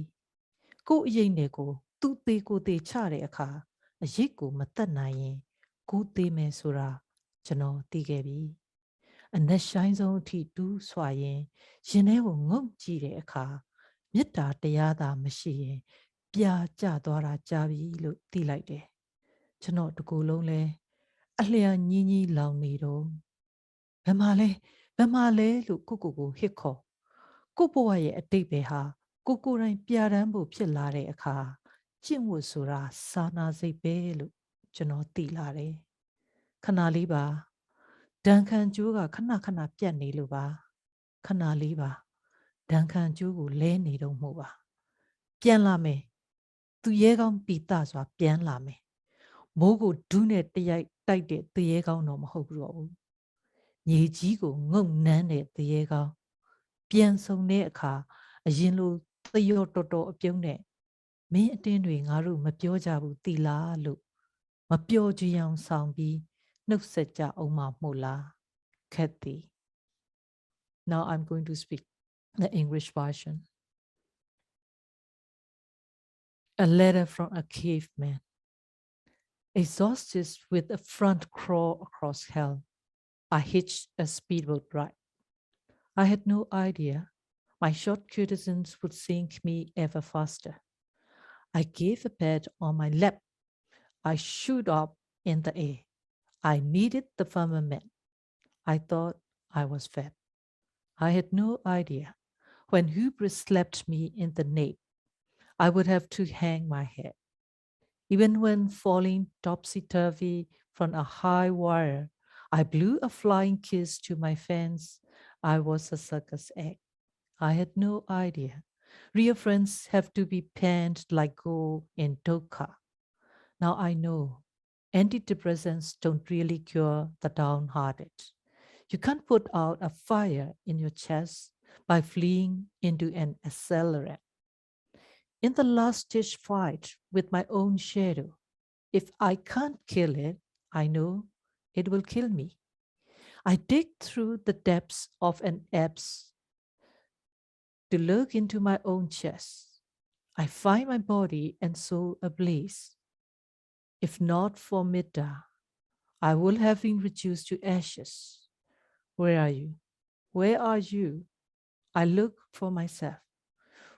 ကို့အရေးနဲ့ကိုသူ့သေးကိုသေးချတဲ့အခါအရေးကိုမတတ်နိုင်ရင်ကိုသေးမယ်ဆိုတာကျွန်တော်သိခဲ့ပြီအနက်ရှိုင်းဆုံးအထိတူးဆွာရင်ရင်ထဲကိုငုံကြည့်တဲ့အခါမေတ္တာတရားသာမရှိရင်ပြာကျသွားတာကြားပြီလို့သိလိုက်တယ်ကျွန်တော်တကူလုံးလဲအလျံညီးညီးလောင်နေတော့ဘယ်မှာလဲလို့ကိုဟစ်ခေါ်ကိုဘဝရဲ့အတိတ်ပဲဟာကိုတိုင်းပြာတမ်းဖို့ဖြစ်လာတဲ့အခါကျင့်ဝတ်ဆိုတာစာနာစိတ်ပဲလို့ကျွန်တော်သိလာတယ်ခဏလေးပါဒဏ်ခံကြိုးကခဏပြတ်နေလို့ပါခဏလေးပါဒဏ်ခံကြိုးကိုလဲနေတော့မှုပါပြန်လာမယ်သူရဲကောင်းပီတစွာပြန်လာမယ်မိုးကိုဒူးနဲ့တရိုက်တိုက်တဲ့သူရဲကောင်းတော့မဟုတ်တော့ဘူးညီကြီးကိုငုံနန်းတဲ့သူရဲကောင်းပြန်ဆုံတဲ့အခါအရင်လိုသရော်တော်အပြုံးနဲ့မင်းအတင်းတွေငါတို့မပြောကြဘူးတိလားလို့မပြောကြည်အောင်ဆောင်ပြီးနှုတ်ဆက်ကြအောင်မမို့လား Kathy. Now I'm going to speak the English version. A letter from a caveman. Exhausted with a front crawl across hell, I hitched a speedboat ride. I had no idea my short courtesans would sink me ever faster. I gave a pat on my lap. I shot up in the air. I needed the firmament. I thought I was fat. I had no idea when hubris slapped me in the nape, I would have to hang my head. Even when falling topsy-turvy from a high wire, I blew a flying kiss to my fans. I was a circus act. I had no idea. Real friends have to be panned like gold in Dhaka. Now I know antidepressants don't really cure the downhearted. You can't put out a fire in your chest by fleeing into an accelerant. In the last-ditch fight with my own shadow, if I can't kill it, I know it will kill me. I dig through the depths of an abyss to look into my own chest. I find my body and soul ablaze. If not for Midda, I would have been reduced to ashes. Where are you? Where are you? I look for myself,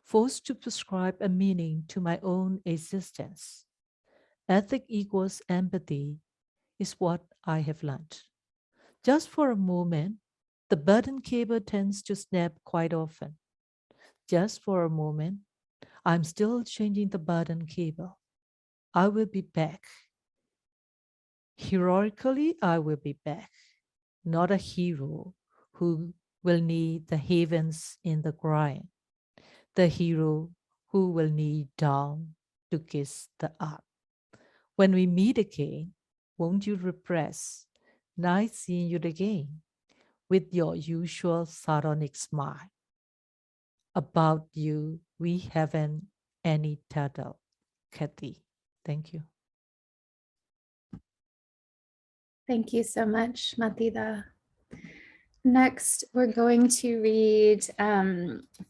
forced to prescribe a meaning to my own existence. Ethic equals empathy is what I have learned. Just for a moment, the burden cable tends to snap quite often. Just for a moment, I'm still changing the burden cable. I will be back. Heroically, I will be back. Not a hero who will need the havens in the grind. The hero who will kneel down to kiss the earth. When we meet again, won't you repress? Nice seeing you again with your usual sardonic smile. About you, we haven't any title. Kathy, thank you. Thank you so much, Mathida. Next, we're going to read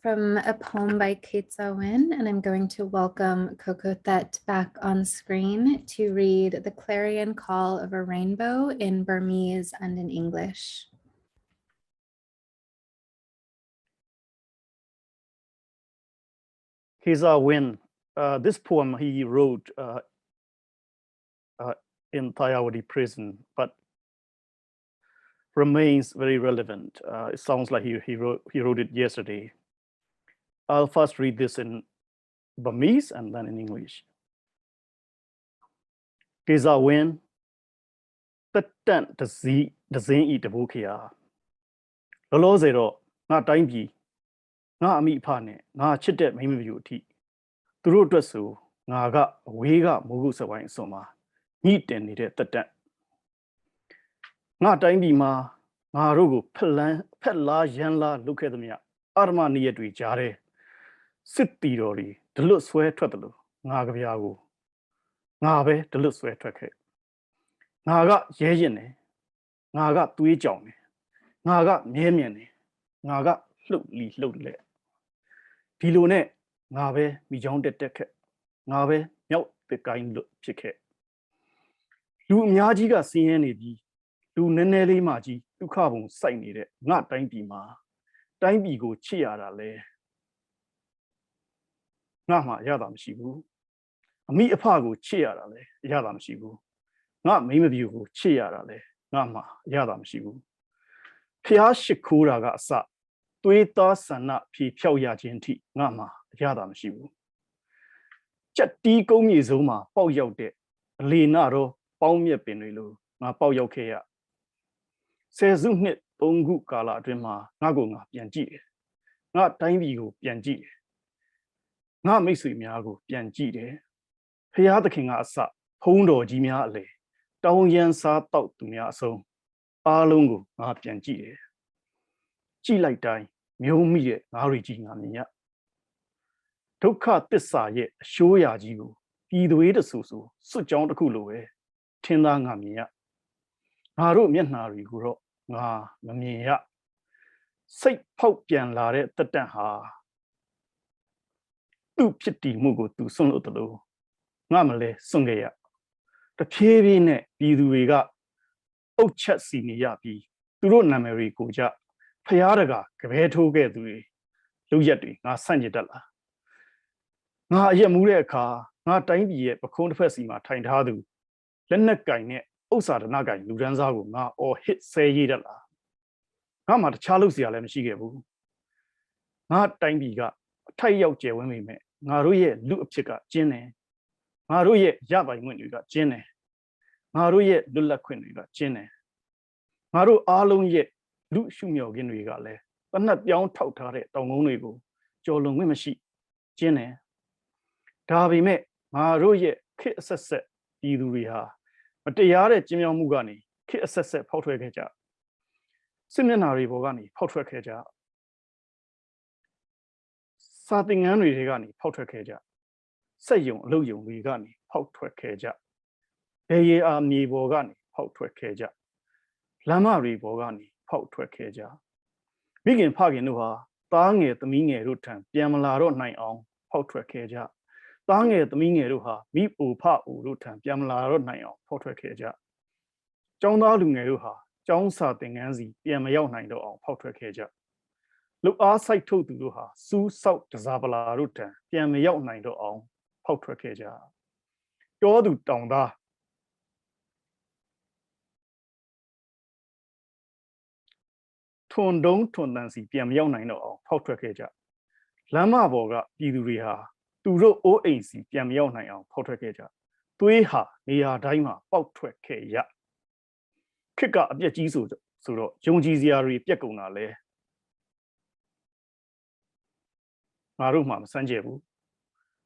from a poem by Yway, and I'm going to welcome Thett back on screen to read The Clarion Call of a Rainbow in Burmese and in English. Yway, this poem he wrote in Thayawadi prison, but remains very relevant. It sounds like he wrote it yesterday. I'll first read this in Burmese and then in English. Keza win the tent to see the Zane eat the book here. Lolo zero, not time be, not a meat pane, not chit that maybe you tea. Through the so, naga, wega, mugusa wine soma, meat and eat at the tent. Not time be ma, Marugu, Pella, Yanla, look at me, Arma near to each other. Sit the dory, the look swear twaddle, Nagaviago. Nabe, the look swear track. Naga, yene, Naga, tui jong, Naga, memiane, Naga, look, le. Pilone, Nabe, me young the deck, Nabe, milk the kind look chicket. Lu Miajiga see any be, Lu Nenele Maji, Lu carbon sign it, not time be ma. Time be go chiara le. Nama Yadam Shibu. A me a pago chiara le, Yadam Shibu. Not me of you, chiara le, Nama Yadam Shibu. Pia Shikura got sat. Tuita sana pi piao ya genti, Nama Yadam Shibu. Chat tea go me zuma, Pao Yao de, Linaro, Pao me pinilu, Na Pao Yao Kea. Says Zumnit, Bongu Kala Drima, Nagonga, Yanji. Not time you, Yanji. Not Missy Miago, Yanji de. Pia the king asa, Pondo Jimia le. Down Yan sa talk to me so. Alungu, not Yanji. G like die, Mio me, Nariji Namia. To cut this sa yet, show ya jigu. Be the way the susu, so John the Kuluwe. Tindangamia. Naru Mianari Guro, Na, Namia. Say Pope Yan Lare, the Danha. Tu pity mugo to Sunotalo. Namale, Sungaya. The Pivi ne, be the way got. Oh, Chatsy Yapi. Duro Namari Goja. Payaraga, Caveto Gedui. Luyati, Na Sanjidala. Na Yamureka, not time yet, but Confessima, Time Hadu. Lenakai, Osa the Nagai, Luranzago, na or hit say Yidala. Nama the Chalusia Lemshigebu. Not time be got. Tai out je when we met. Naruye, look chica, Jenny. Naruye, Java when you got Jenny. Naruye, Lula Queen we got Jenny. Naru alone yet, look shumio again we got le. But not young tautare, don't only go. Jolong women she, Jenny. Darby met, Naruye, kit assess, either we are. But the yard Jimmy Mugani, kit assess, Potwekaja. Seminary Bogani, Potwekaja. Something Henry Regani, Potwekaja. Say young, low young, Vigani, Potwekaja. They are me Bogani, Potwekaja. Lamari Bogani, Potwekaja. Begin Paginuha, Tang at the Minge Rutan, Yamalaro 9 on, Potwekaja. Tang at the Minge Ruha, Mipu Pa Rutan, Yamalaro 9 on, Potwekaja. John Alungeruha, John Sating Anzi, Yamayao 9 on, Potwekaja. Look outside to Duha, Su South Zabala Ruta, Yamayao 9 on, Potwekaja. Yodu Donda. Tondong Tondansi, Yamayao 9 on, Potwekaja. Lama Boga, Iduriha, Duro OAC, Yamayao 9 on, Potwekaja. Tuiha, Nia Daima, Potwekaja. Kick up your Jesus, Suro, Jongiziari, Pekuna le. Maruma Sanjebu.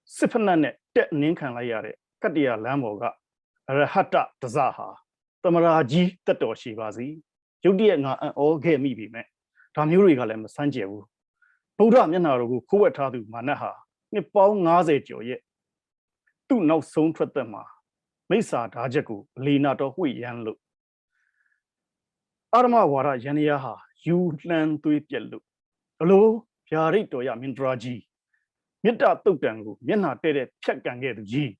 Sipanet, Tet Ninkan Layare, Katia Lamoga, Rahata Tazaha, Tamaraji, Tatoshi Bazi, Judiana and all gay me be met. Tamurigalem Sanjebu. Buddha Yanaru, Kuatadu Manaha, Nippo Naze Joye. Do no soon tratema. Mesa Dajaku, Linato Hui Yanlu. Arma Wara Yaniaha, you land to it yellow. Hello, Yarito Yamindraji. Mita Tutangu, Yana did it, check and get the G.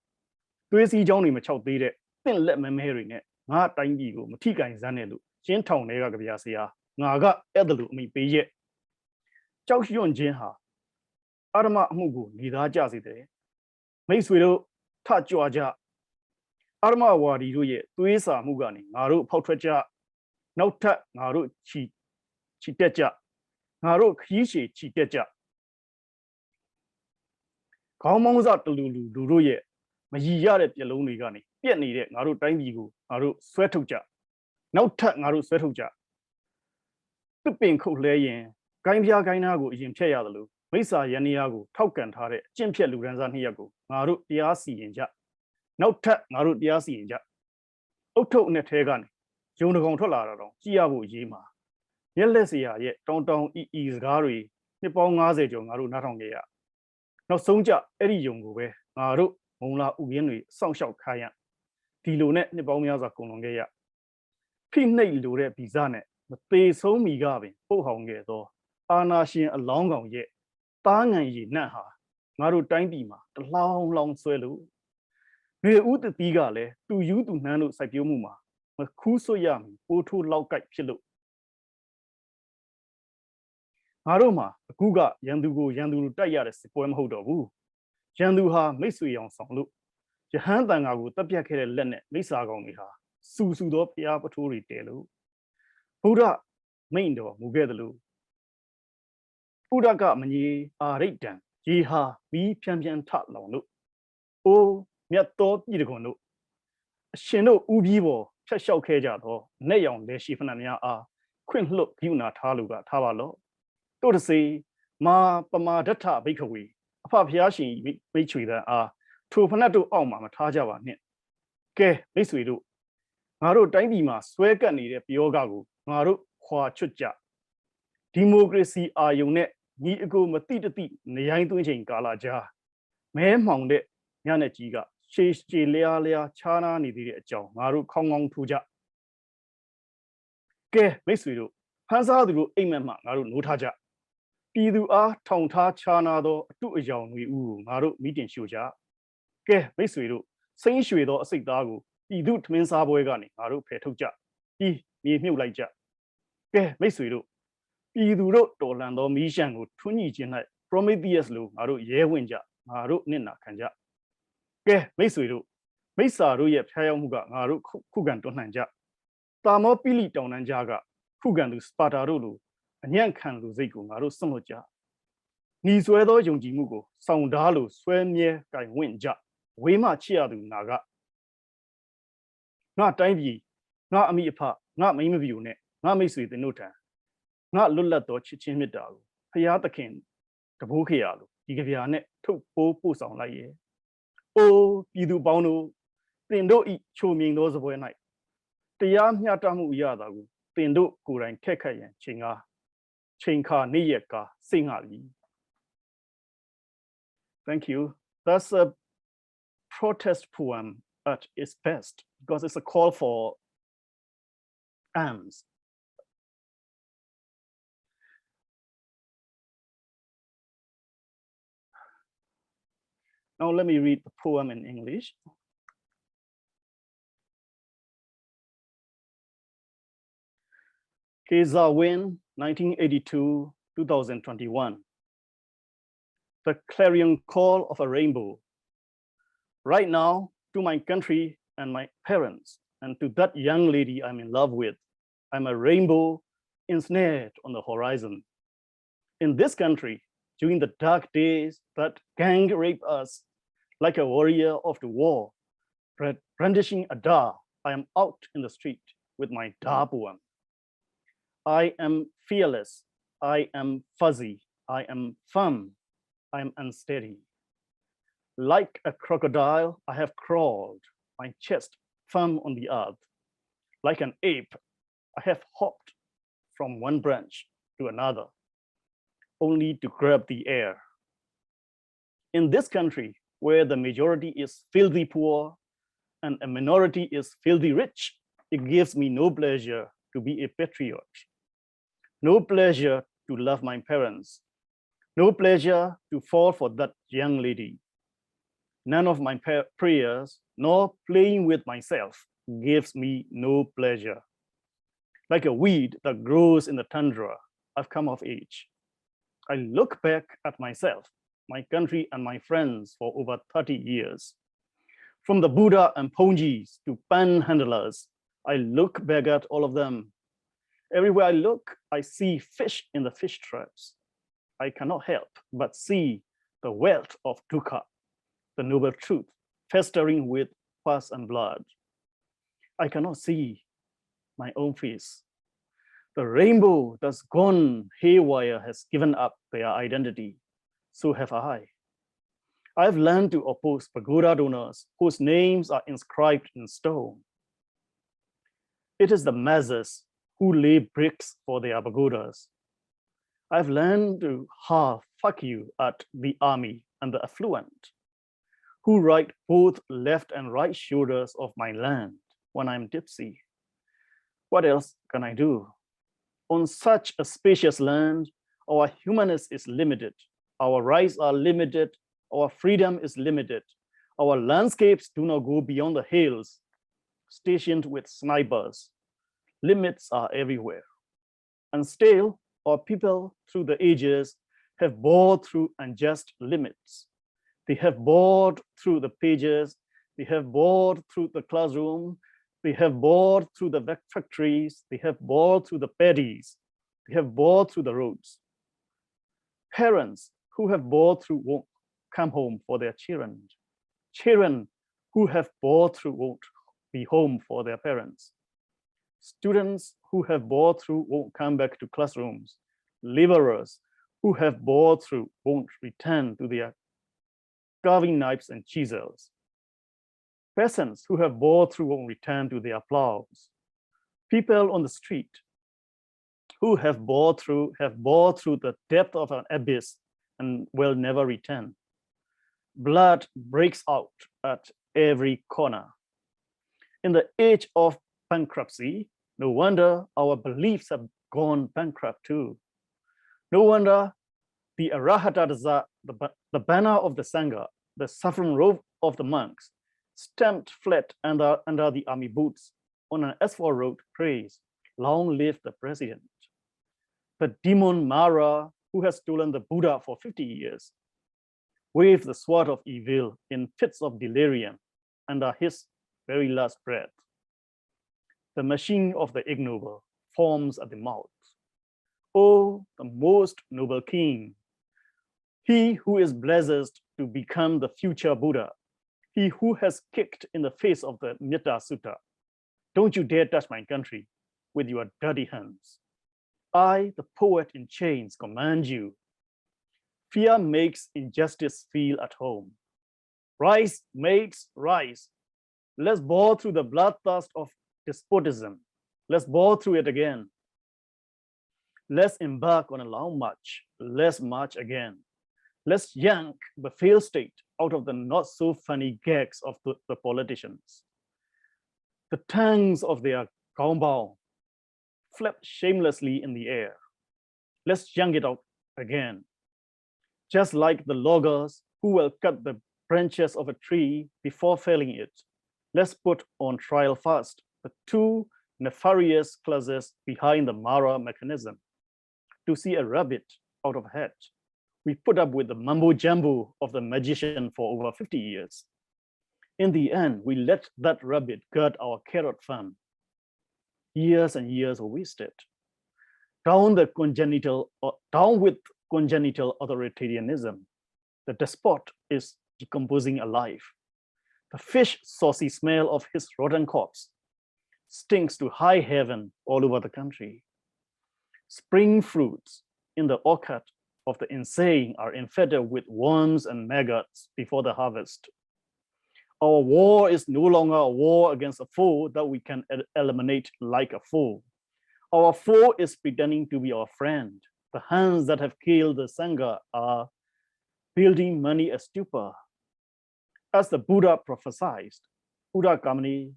Tracy Johnny Machow did it, then let me marry it. Not time ego, Matika and Zanelu, Gentown Negaviasia, Naga, Edalu, me pay yet. Chow Shion Jinha. Arma Mugu, Nida Jazzy day. Mace widow, touch Georgia. Arma wadi ruye, tuisa mugani, naru pautreja, nauta naru chiteja, naru kishi chiteja. Kaumangza lulu luruye, Majiyare Yaloni gani, Pietni, naru taimigu, naru swetuja, nauta naru swetuja. Pipping cook layin, Gaimbia Gainago, Jim Chayadalu, Mesa Yaniago, Taukan Hare, Jim Luranzan Hiago, naru diasi in ja. Nauta naru diasi in ja. Otto Netegani, Jonah Controller, Giabu Jima. Yelesia yet, downtown is Gary, Nippon Aze Jongaru Natongea. No Sonja, Eddie Jongo, Naru, Mona Uyenui, Songshao Kayan. Tilonet Nipomiaza Konongea. Pinne Lure Bizane, the pay so me gavin, Pohonge though. Anna Shin a long on yet. Tang and ye Naha. Naru Timebima, the long swallow. We would the Tigale, to you to Nano Sapiomuma. Kuso yam, Otu Laukai Pillow. Aroma, Kuga, Yandugo, Yandu Tayaris, poem Hodobu. Yanduha, Mesuyon Songlu. Jahandangagu, Tapiake Lenet, Lisagongiha, Susudop Yapaturi Telu. Buddha, Maindo, Mugedelu. Buddha got many, Aritan, Jiha, me champion tatlonu. Oh, Miato Yigono. Shino Ubibo, Cheshao Kejado, Neon de Shifanania are, Quint look, Yuna Taluga, Tavalo. To say, Ma Pama Data Bakery, a Papiashi Bakery there are two Panato Oma Tajawa net. Ke, this we do. Maru Daimima, Swagani, Piogago, Maru, Hua Chuja. Democracy are you net, Nigo Matiti, Nyantuin Galaja. May Mount it, Yanajiga, Shish Lea Chana Nidi Joe, Maru Kongong Tuja. Ke, this we do. Hansa Amen Maru Nutaja. Pidu Tonta Chanado, to a young we Maru meeting Shuja. Ke, this we do. Saint Shuido, Sig Dago, he do Mensa Boygani, Maru Petuja. He, me like Jack. Ke, this we do. Pidu wrote Orlando Mishango, Tuni Jinai, Prometheus Lu, Maru Yewinja, Maru Nina Kanja. Ke, this we do. Mesa Ruye Payamuga, Maru Kugan to Nanja. Tamo Pili Tonanjaga, Kugan to Spartarulu. And young can lose Maru Somoja. Niswedo Jungimugo, Soundalu, Swemye, Kai Winja, Wema Chiadu Naga. Not Divey, not Amipa, not Mimavune, not Miss with the Nuta, not Lula Dodge Chimidalu, Hayata King, Tabukialu, Igaviane, took Popus on Laye. Oh, Pidu Bono, then do eat chewing those of night. The Yam Yatamu Yadagu, then do Kuran Kekayan, Chinga. Chinka Niyeka Singali. Thank you. That's a protest poem at its best because it's a call for arms. Now let me read the poem in English. Keza Win, 1982-2021. The clarion call of a rainbow. Right now, to my country and my parents, and to that young lady I'm in love with, I'm a rainbow ensnared on the horizon. In this country, during the dark days that gang rape us, like a warrior of the war, brandishing a da, I am out in the street with my da poem. I am fearless, I am fuzzy, I am firm, I am unsteady. Like a crocodile, I have crawled, my chest firm on the earth. Like an ape, I have hopped from one branch to another, only to grab the air. In this country, where the majority is filthy poor and a minority is filthy rich, it gives me no pleasure to be a patriot. No pleasure to love my parents. No pleasure to fall for that young lady. None of my prayers, nor playing with myself, gives me no pleasure. Like a weed that grows in the tundra, I've come of age. I look back at myself, my country, and my friends for over 30 years. From the Buddha and Ponjis to panhandlers, I look back at all of them. Everywhere I look, I see fish in the fish traps. I cannot help but see the wealth of dukkha, the noble truth, festering with pus and blood. I cannot see my own face. The rainbow that's gone haywire has given up their identity. So have I. I have learned to oppose pagoda donors whose names are inscribed in stone. It is the masses who lay bricks for their pagodas. I've learned to fuck you at the army and the affluent, who ride both left and right shoulders of my land when I'm tipsy. What else can I do? On such a spacious land, our humanist is limited, our rights are limited, our freedom is limited. Our landscapes do not go beyond the hills, stationed with snipers. Limits are everywhere. And still, our people through the ages have bored through unjust limits. They have bored through the pages, they have bored through the classroom, they have bored through the factories, they have bored through the paddies, they have bored through the roads. Parents who have bored through won't come home for their children. Children who have bored through won't be home for their parents. Students who have bored through won't come back to classrooms. Laborers who have bored through won't return to their carving knives and chisels. Peasants who have bored through won't return to their plows. People on the street who have bored through the depth of an abyss and will never return. Blood breaks out at every corner. In the age of bankruptcy, no wonder our beliefs have gone bankrupt too. No wonder the Arahata, the banner of the Sangha, the saffron robe of the monks, stamped flat under the army boots on an asphalt road prays, long live the president. The demon Mara, who has stolen the Buddha for 50 years, waved the sword of evil in fits of delirium under his very last breath. The machine of the ignoble forms at the mouth. Oh, the most noble king, he who is blessed to become the future Buddha, he who has kicked in the face of the Metta Sutta. Don't you dare touch my country with your dirty hands. I, the poet in chains, command you. Fear makes injustice feel at home. Rise, mates, rise. Let's bore through the bloodthirst of despotism. Let's bore through it again. Let's embark on a long march. Let's march again. Let's yank the failed state out of the not so funny gags of the politicians. The tongues of their gaombao flap shamelessly in the air. Let's yank it out again. Just like the loggers who will cut the branches of a tree before felling it, let's put on trial first the two nefarious clauses behind the Mara mechanism. To see a rabbit out of a hat, we put up with the mumbo jumbo of the magician for over 50 years. In the end, we let that rabbit guard our carrot farm. Years and years were wasted. Down with congenital authoritarianism. The despot is decomposing alive. The fish saucy smell of his rotten corpse stinks to high heaven all over the country. Spring fruits in the orchard of the insane are infected with worms and maggots before the harvest. Our war is no longer a war against a foe that we can eliminate like a foe. Our foe is pretending to be our friend. The hands that have killed the Sangha are building money a stupa. As the Buddha prophesied, Buddha Kamini,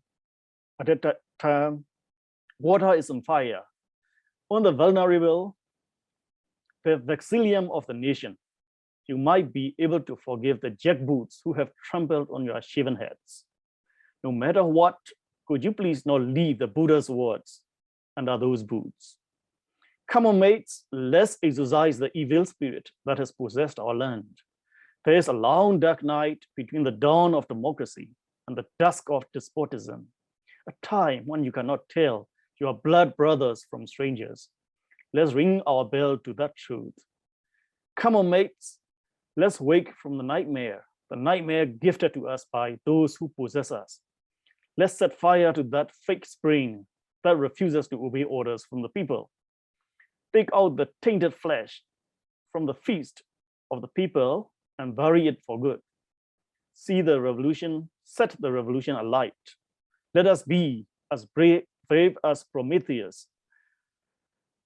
at that time, water is on fire. On the vulnerable, the vexillium of the nation, you might be able to forgive the jackboots who have trampled on your shaven heads. No matter what, could you please not leave the Buddha's words under those boots? Come on, mates, let's exorcise the evil spirit that has possessed our land. There is a long dark night between the dawn of democracy and the dusk of despotism, a time when you cannot tell your blood brothers from strangers. Let's ring our bell to that truth. Come on, mates, let's wake from the nightmare gifted to us by those who possess us. Let's set fire to that fake spring that refuses to obey orders from the people. Take out the tainted flesh from the feast of the people and bury it for good. See the revolution, set the revolution alight. Let us be as brave as Prometheus.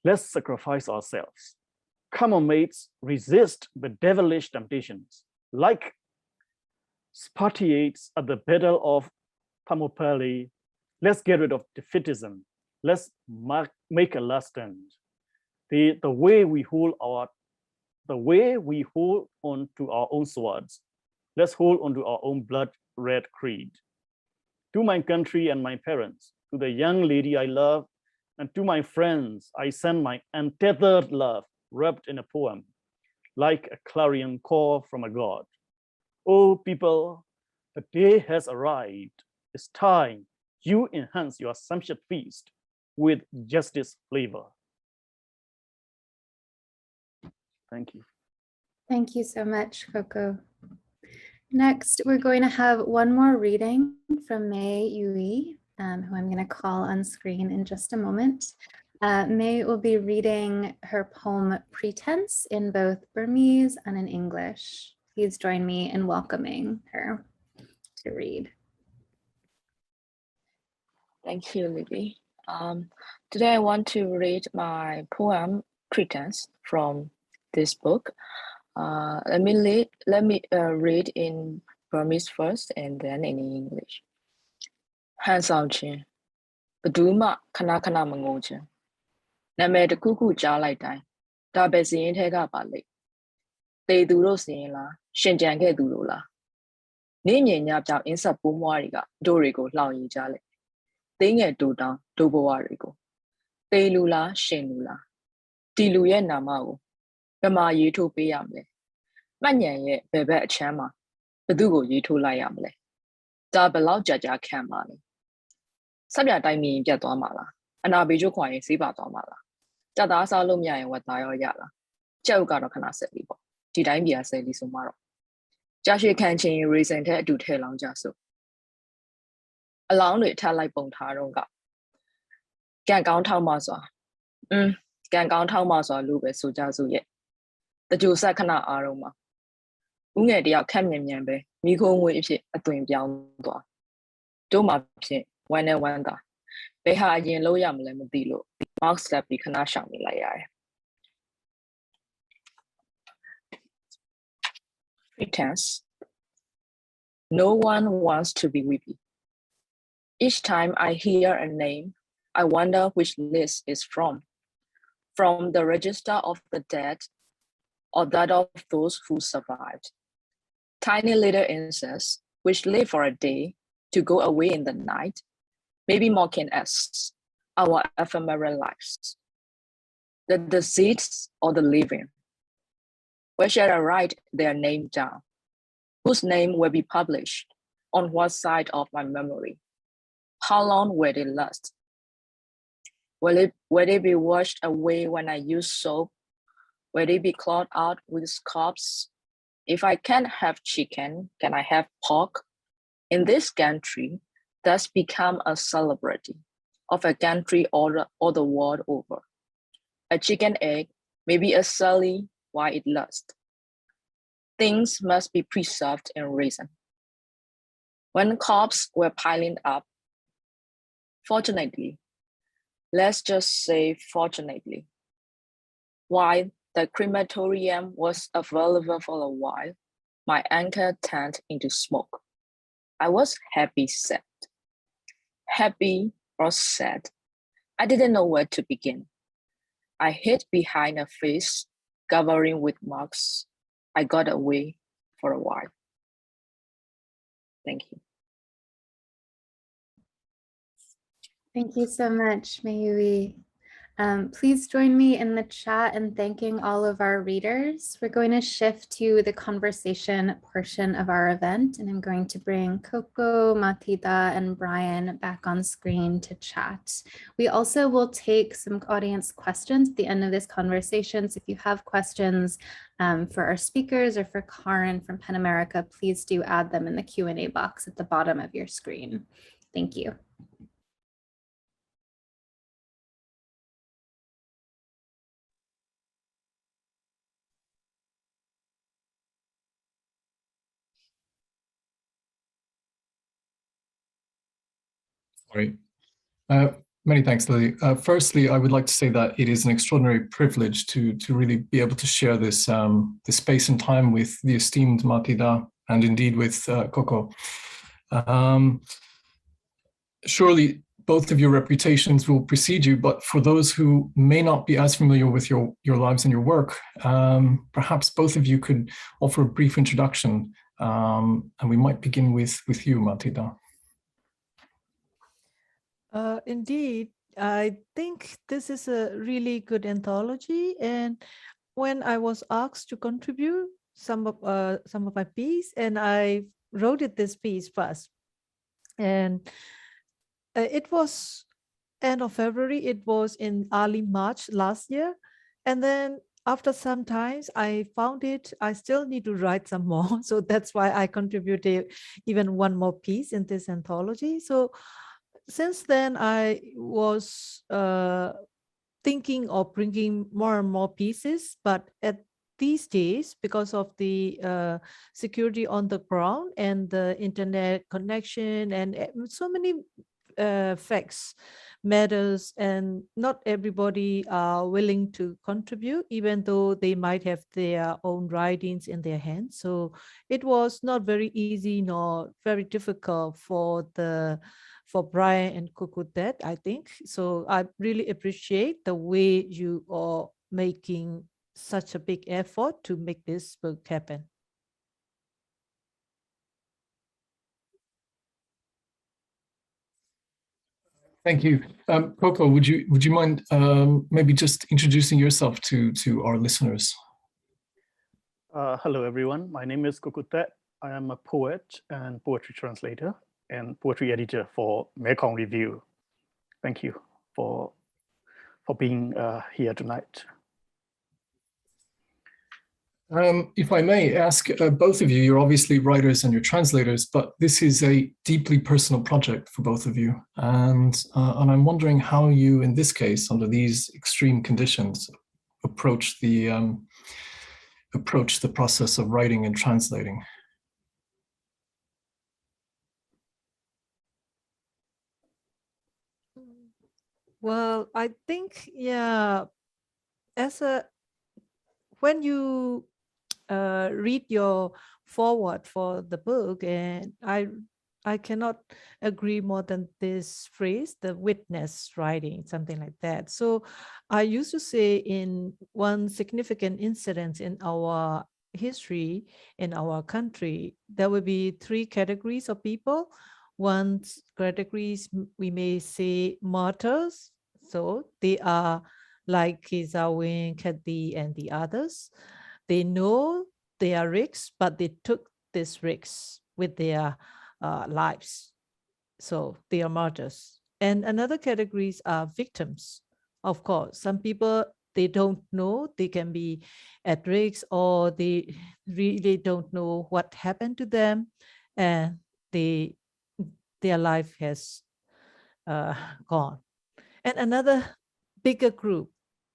Let's sacrifice ourselves. Come on, mates, resist the devilish temptations. Like Spartiates at the Battle of Thermopylae, let's get rid of defeatism. Let's make a last stand. The way we hold on to our own swords, let's hold on to our own blood-red creed. To my country and my parents, to the young lady I love, and to my friends, I send my untethered love wrapped in a poem, like a clarion call from a god. Oh, people, the day has arrived. It's time you enhance your sumptuous feast with justice flavor. Thank you. Thank you so much, Coco. Next, we're going to have one more reading from Yway, who I'm going to call on screen in just a moment. May will be reading her poem Pretense in both Burmese and in English. Please join me in welcoming her to read. Thank you, Libby. Today I want to read my poem Pretense from this book. Let me read in Burmese first and then in English. ဟန်ဆောင်ခြင်းဘယ်သူမှခဏခဏမငိုခြင်းနာမည်တစ်ခုခုကြားလိုက်တိုင်းဒါပဲစီရင်ထဲကပါလေတေသူတို့စီရင်လားရှင်ကြံခဲ့သူတို့လားနေ့မြင်ညပြောင်အင်းဆက်ပိုးမွားတွေကတို့တွေကိုလှောင်ရည်ကြလေသိငယ်တူတောင်တို့ဘဝတွေကိုတေလူလားရှင်လူလားဒီလူရဲ့နာမကိုဘယ်မှာရေးထိုးပေးရမလဲမှတ်ဉဏ်ရဲ့ဘယ်ဘက်အချမ်းမှာဘယ်သူကိုရေးထိုးလိုက်ရမလဲဒါဘယ်လောက်ကြာကြာခံပါလဲဆက်ပြတိုင်းမြင်ပြတ်သွားမှာလားအနာဘေးကျိုးခွာရင်ဆေးပါသွားမှာလားကြက်သားစားလို့မရရင်ဝက်သားရောရလားကြက်ဥကတော့ခဏဆက်လီပေါ့ဒီတိုင်းပြဆယ်လီဆိုမှတော့ကြာရှည်ခံချင်းရေစင်ထဲအတူထဲလောင်းကြစို့အလောင်းတွေထပ်လိုက်ပုံထားတော့ကကန်ကောင်းထောက်မှစွာကန်ကောင်းထောက်မှစွာလို့ပဲဆိုကြစို့ရဲ့တကြိုဆက်ခဏအားတော့မှာဦးငယ်တယောက်ခက်မြင်မြန်ပဲမိခိုးငွေအဖြစ်အသွင်ပြောင်းသွားတို့မှာဖြစ်ဝမ်းနဲ့ဝမ်းသာဘယ်ဟာအရင်လို့ရမလဲမသိလို့ mouse slap ပြီးခဏရှောင်နေလိုက်ရတယ် Pretense. No one wants to be weepy. Each time I hear a name, I wonder which list is from the register of the dead or that of those who survived. Tiny little insects which live for a day to go away in the night, maybe mocking us, our ephemeral lives. The deceased or the living. Where shall I write their name down? Whose name will be published? On what side of my memory? How long will it last? Will it be washed away when I use soap? Will it be clawed out with scalps? If I can't have chicken, can I have pork? In this country, that's become a celebrity of a country all the world over. A chicken egg may be a silly while it lasts. Things must be preserved in reason. When corpses were piling up, fortunately, let's just say fortunately, while the crematorium was available for a while, my anchor turned into smoke. I was sad. Happy or sad, I didn't know where to begin. I hid behind a face covering with marks. I got away for a while. Thank you. Thank you so much, Mayui. Please join me in the chat in thanking all of our readers. We're going to shift to the conversation portion of our event, and I'm going to bring Coco, Mathida, and Brian back on screen to chat. We also will take some audience questions at the end of this conversation. So if you have questions for our speakers or for Karen from Pen America, please do add them in the Q&A box at the bottom of your screen. Thank you. Sorry. Many thanks, Lily. Firstly, I would like to say that it is an extraordinary privilege to really be able to share this space and time with the esteemed Mathida and indeed with Coco. Surely both of your reputations will precede you, but for those who may not be as familiar with your lives and your work, perhaps both of you could offer a brief introduction, and we might begin with you, Mathida. Indeed, I think this is a really good anthology. And when I was asked to contribute some of my piece, and I wrote this piece first, and it was end of February. It was in early March last year, and then after some times, I found I still need to write some more. So that's why I contributed even one more piece in this anthology. So since then, I was thinking of bringing more and more pieces, but at these days, because of the security on the ground and the internet connection and so many facts matters, and not everybody are willing to contribute, even though they might have their own writings in their hands. So it was not very easy nor very difficult for Brian and Coco Thett, I think. So I really appreciate the way you are making such a big effort to make this book happen. Thank you. Coco, would you mind maybe just introducing yourself to our listeners? Hello, everyone. My name is Coco Thett. I am a poet and poetry translator and poetry editor for Mekong Review. Thank you for being here tonight. If I may ask both of you, you're obviously writers and you're translators, but this is a deeply personal project for both of you. And I'm wondering how you, in this case, under these extreme conditions, approach the process of writing and translating. Well, I think, yeah, when you read your forward for the book, and I cannot agree more than this phrase, the witness writing, something like that. So I used to say, in one significant incident in our history, in our country, there will be three categories of people. One categories, we may say martyrs. So they are like Yway, Kathy, and the others. They know they are risks, but they took this risks with their lives. So they are martyrs. And another categories are victims. Of course, some people, they don't know they can be at risk, or they really don't know what happened to them, and their life has gone. And another bigger group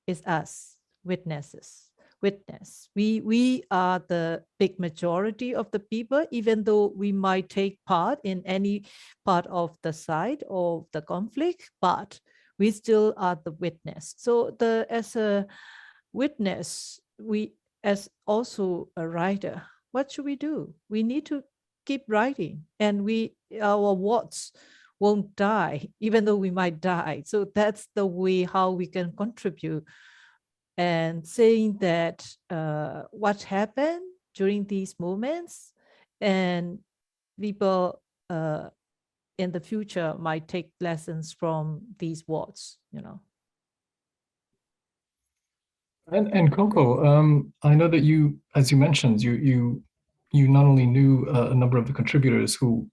is us, witnesses. We are the big majority of the people, even though we might take part in any part of the side of the conflict, but we still are the witness. So as a witness, we, as also a writer, what should we do? We need to keep writing, and our words won't die, even though we might die. So that's the way how we can contribute, and saying that what happened during these moments, and people in the future might take lessons from these words, And Coco, I know that you, as you mentioned, you not only knew a number of the contributors who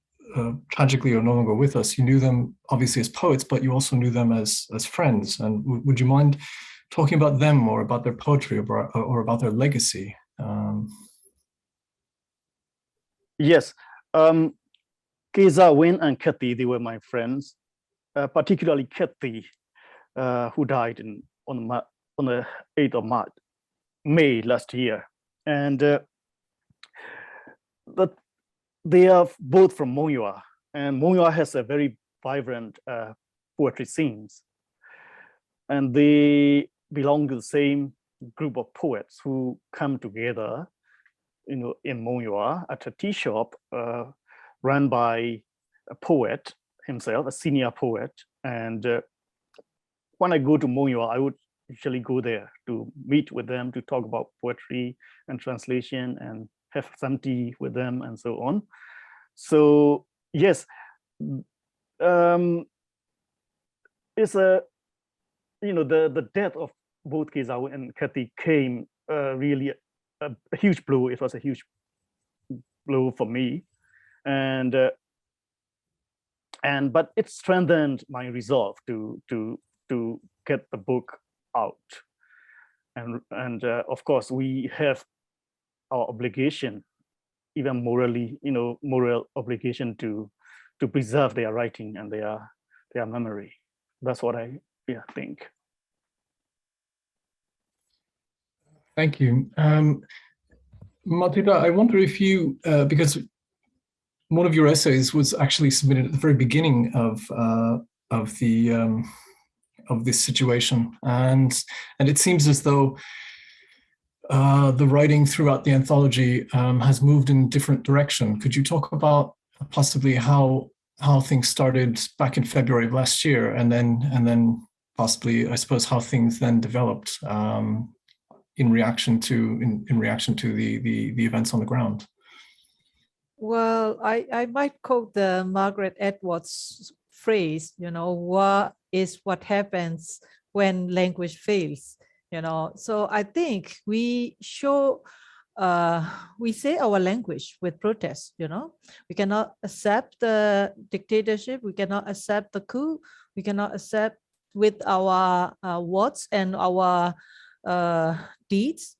tragically are no longer with us. You knew them obviously as poets, but you also knew them as friends. And would you mind talking about them or about their poetry or about their legacy? Yes, Keza, Win, and Kathy, they were my friends, particularly Kathy, who died on the 8th of May last year. And but they are both from Mongyua, and Mongyua has a very vibrant poetry scenes. And they belong to the same group of poets who come together, in Mongyua at a tea shop run by a poet himself, a senior poet. And when I go to Mongyua, I would usually go there to meet with them, to talk about poetry and translation and have some tea with them and so on. So yes, it's the death of both Keza and Kathy came really a huge blow. It was a huge blow for me, and but it strengthened my resolve to get the book out. And of course, we have our obligation, even morally, moral obligation to preserve their writing and their memory. That's what I think. Thank you. Mathilda, I wonder if you, because one of your essays was actually submitted at the very beginning of this situation, and it seems as though the writing throughout the anthology has moved in a different direction. Could you talk about possibly how things started back in February of last year, and then possibly, I suppose, how things then developed in reaction to the events on the ground? Well, I might quote the Margaret Atwood's phrase, what happens when language fails, So I think we show, we say our language with protest, We cannot accept the dictatorship. We cannot accept the coup. We cannot accept with our words and our deeds,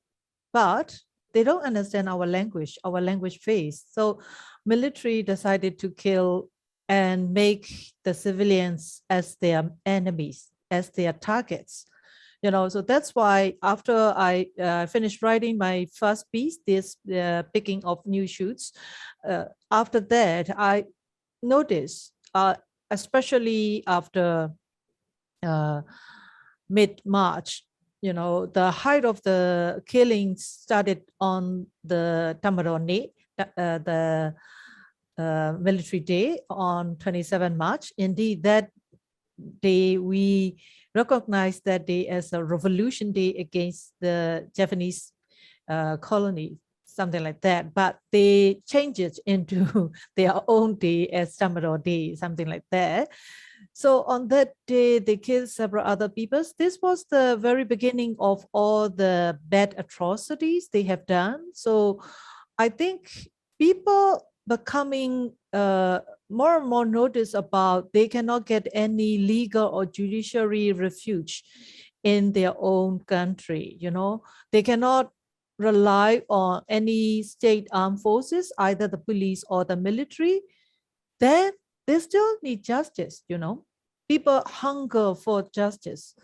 but they don't understand our language fails. So military decided to kill and make the civilians as their enemies, as their targets. So that's why after I finished writing my first piece, this picking of new shoots, after that, I noticed, especially after mid-March, the height of the killings started on the Tamarone, the military day on 27 March. Indeed, that day we recognize that day as a revolution day against the Japanese colony, something like that. But they changed it into their own day as Tamarone Day, something like that. So on that day, they killed several other people. This was the very beginning of all the bad atrocities they have done. So I think people becoming more and more notice about they cannot get any legal or judiciary refuge in their own country. They cannot rely on any state armed forces, either the police or the military. Then they still need justice, People hunger for justice.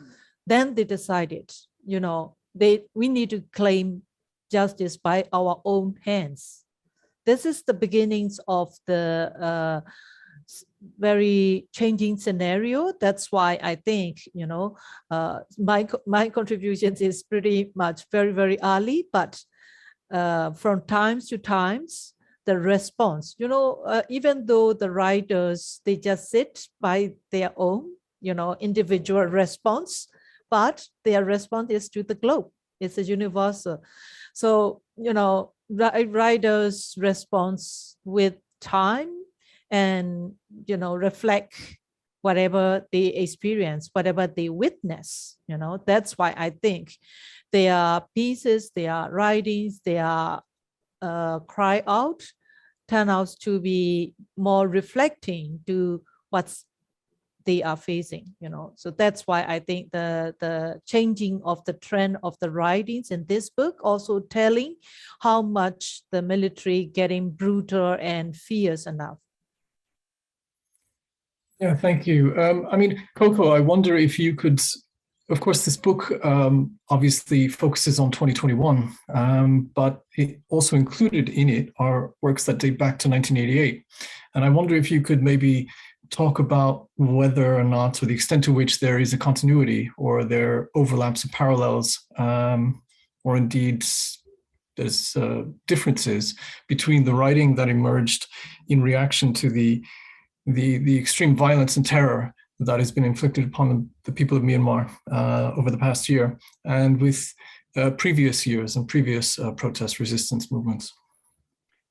Then they decided, we need to claim justice by our own hands. This is the beginnings of the very changing scenario. That's why I think, my contributions is pretty much very, very early, but from times to times, the response, even though the writers, they just sit by their own, individual response, but their response is to the globe. It's a universal. So, writers' response with time and, reflect whatever they experience, whatever they witness. That's why I think their pieces, their writings, their cry out turn out to be more reflecting to what's they are facing, So that's why I think the changing of the trend of the writings in this book also telling how much the military getting brutal and fierce enough. Yeah, thank you. I mean, Coco, I wonder if you could, of course, this book obviously focuses on 2021, but it also included in it are works that date back to 1988. And I wonder if you could maybe talk about whether or not, to the extent to which there is a continuity or there are overlaps or parallels, or indeed there's differences between the writing that emerged in reaction to the extreme violence and terror that has been inflicted upon the people of Myanmar over the past year, and with previous years and previous protest resistance movements.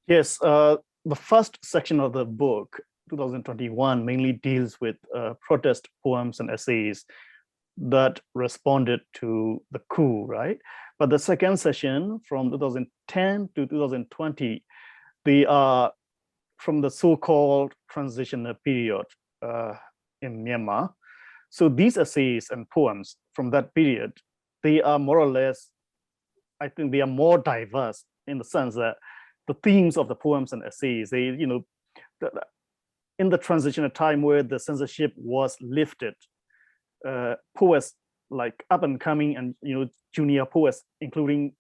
Yes, the first section of the book, 2021, mainly deals with protest poems and essays that responded to the coup, right? But the second session, from 2010 to 2020, they are from the so-called transitional period in Myanmar. So these essays and poems from that period, they are more or less, I think they are more diverse in the sense that the themes of the poems and essays, they, in the transitional time where the censorship was lifted, poets like up and coming and junior poets, including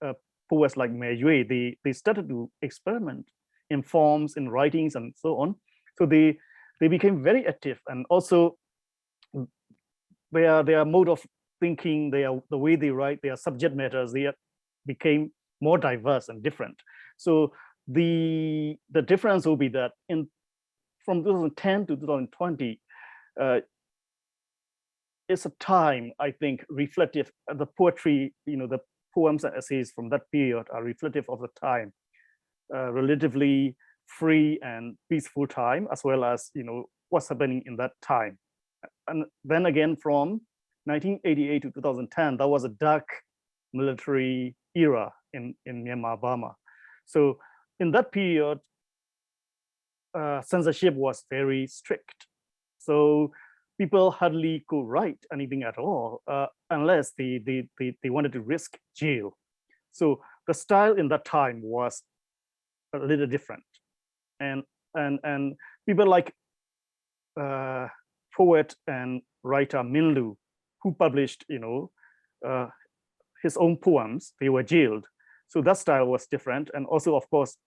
poets like Yway, they started to experiment in forms, in writings, and so on. So they became very active, and also their mode of thinking, the way they write, their subject matters, they became more diverse and different. So the difference will be that from 2010 to 2020, it's a time, I think, reflective. The poetry, the poems and essays from that period are reflective of the time, relatively free and peaceful time, as well as what's happening in that time. And then again, from 1988 to 2010, that was a dark military era in Myanmar, Burma. So in that period, censorship was very strict. So people hardly could write anything at all unless they wanted to risk jail. So the style in that time was a little different, and people like poet and writer Minlu, who published his own poems, they were jailed. So that style was different, and also of course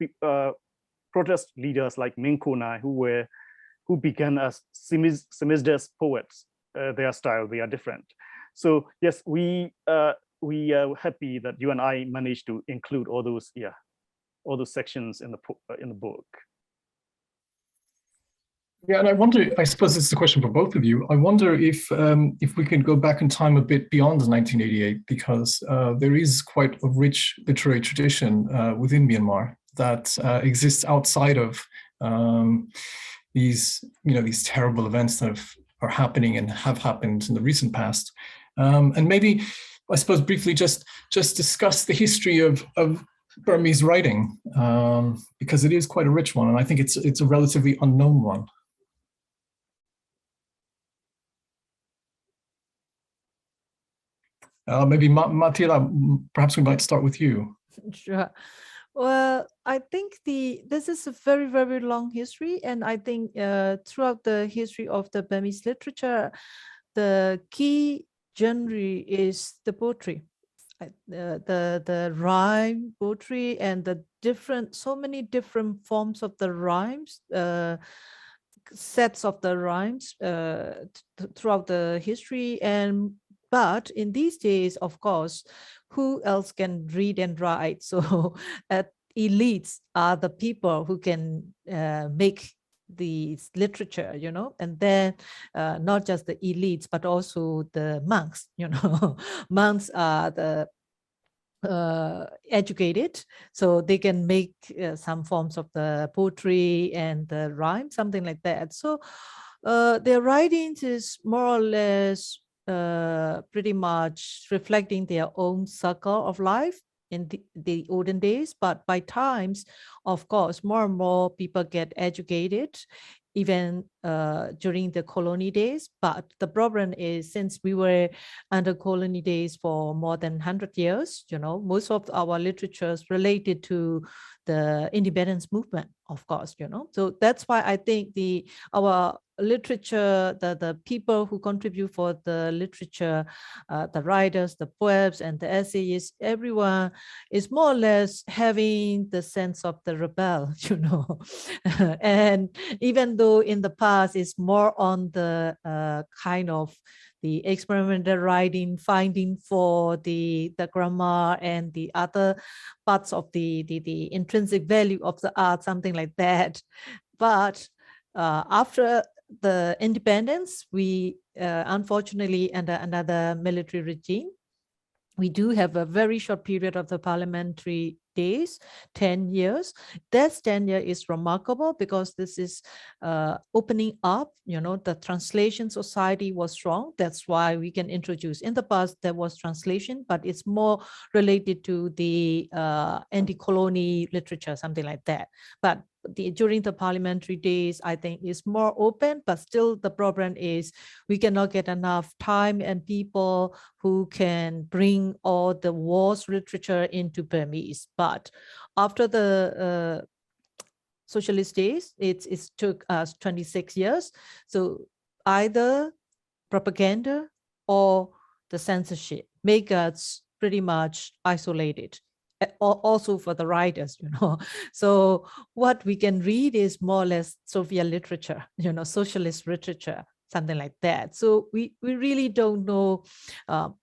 protest leaders like Min Kunai, who began as Semizdes poets, their style, they are different. So yes, we are happy that you and I managed to include all those sections in the book. Yeah, and I wonder, I suppose this is a question for both of you. I wonder if we can go back in time a bit beyond 1988, because there is quite a rich literary tradition within Myanmar that exists outside of these terrible events that are happening and have happened in the recent past. And maybe, I suppose, briefly just discuss the history of Burmese writing, because it is quite a rich one, and I think it's a relatively unknown one. Maybe Matilda, perhaps we might start with you. Sure. Well, I think this is a very, very long history, and I think throughout the history of the Burmese literature, the key genre is the poetry, the rhyme poetry, and so many different forms of the rhymes, sets of the rhymes throughout the history. But in these days, of course, who else can read and write? So elites are the people who can make the literature, and then not just the elites, but also the monks, monks are the educated, so they can make some forms of the poetry and the rhyme, something like that. So Their writings is more or less pretty much reflecting their own circle of life in the olden days, but by times, of course, more and more people get educated, even during the colony days. But the problem is, since we were under colony days for more than 100 years, most of our literatures related to the independence movement, of course, So that's why I think our literature, the people who contribute for the literature, the writers, the poets, and the essayists, everyone is more or less having the sense of the rebel, And even though in the past it's more on the kind of the experimental writing, finding for the grammar and the other parts of the intrinsic value of the art, something like that. But after the independence, we unfortunately, under another military regime, we do have a very short period of the parliamentary days, 10 years. That 10 years is remarkable because this is opening up, the translation society was strong. That's why we can introduce. In the past, there was translation, but it's more related to the anti-colony literature, something like that. But during the parliamentary days, I think is more open, but still the problem is we cannot get enough time and people who can bring all the war's literature into Burmese. But after the socialist days, it took us 26 years. So either propaganda or the censorship make us pretty much isolated. Also for the writers, So what we can read is more or less Soviet literature, socialist literature, something like that. So we really don't know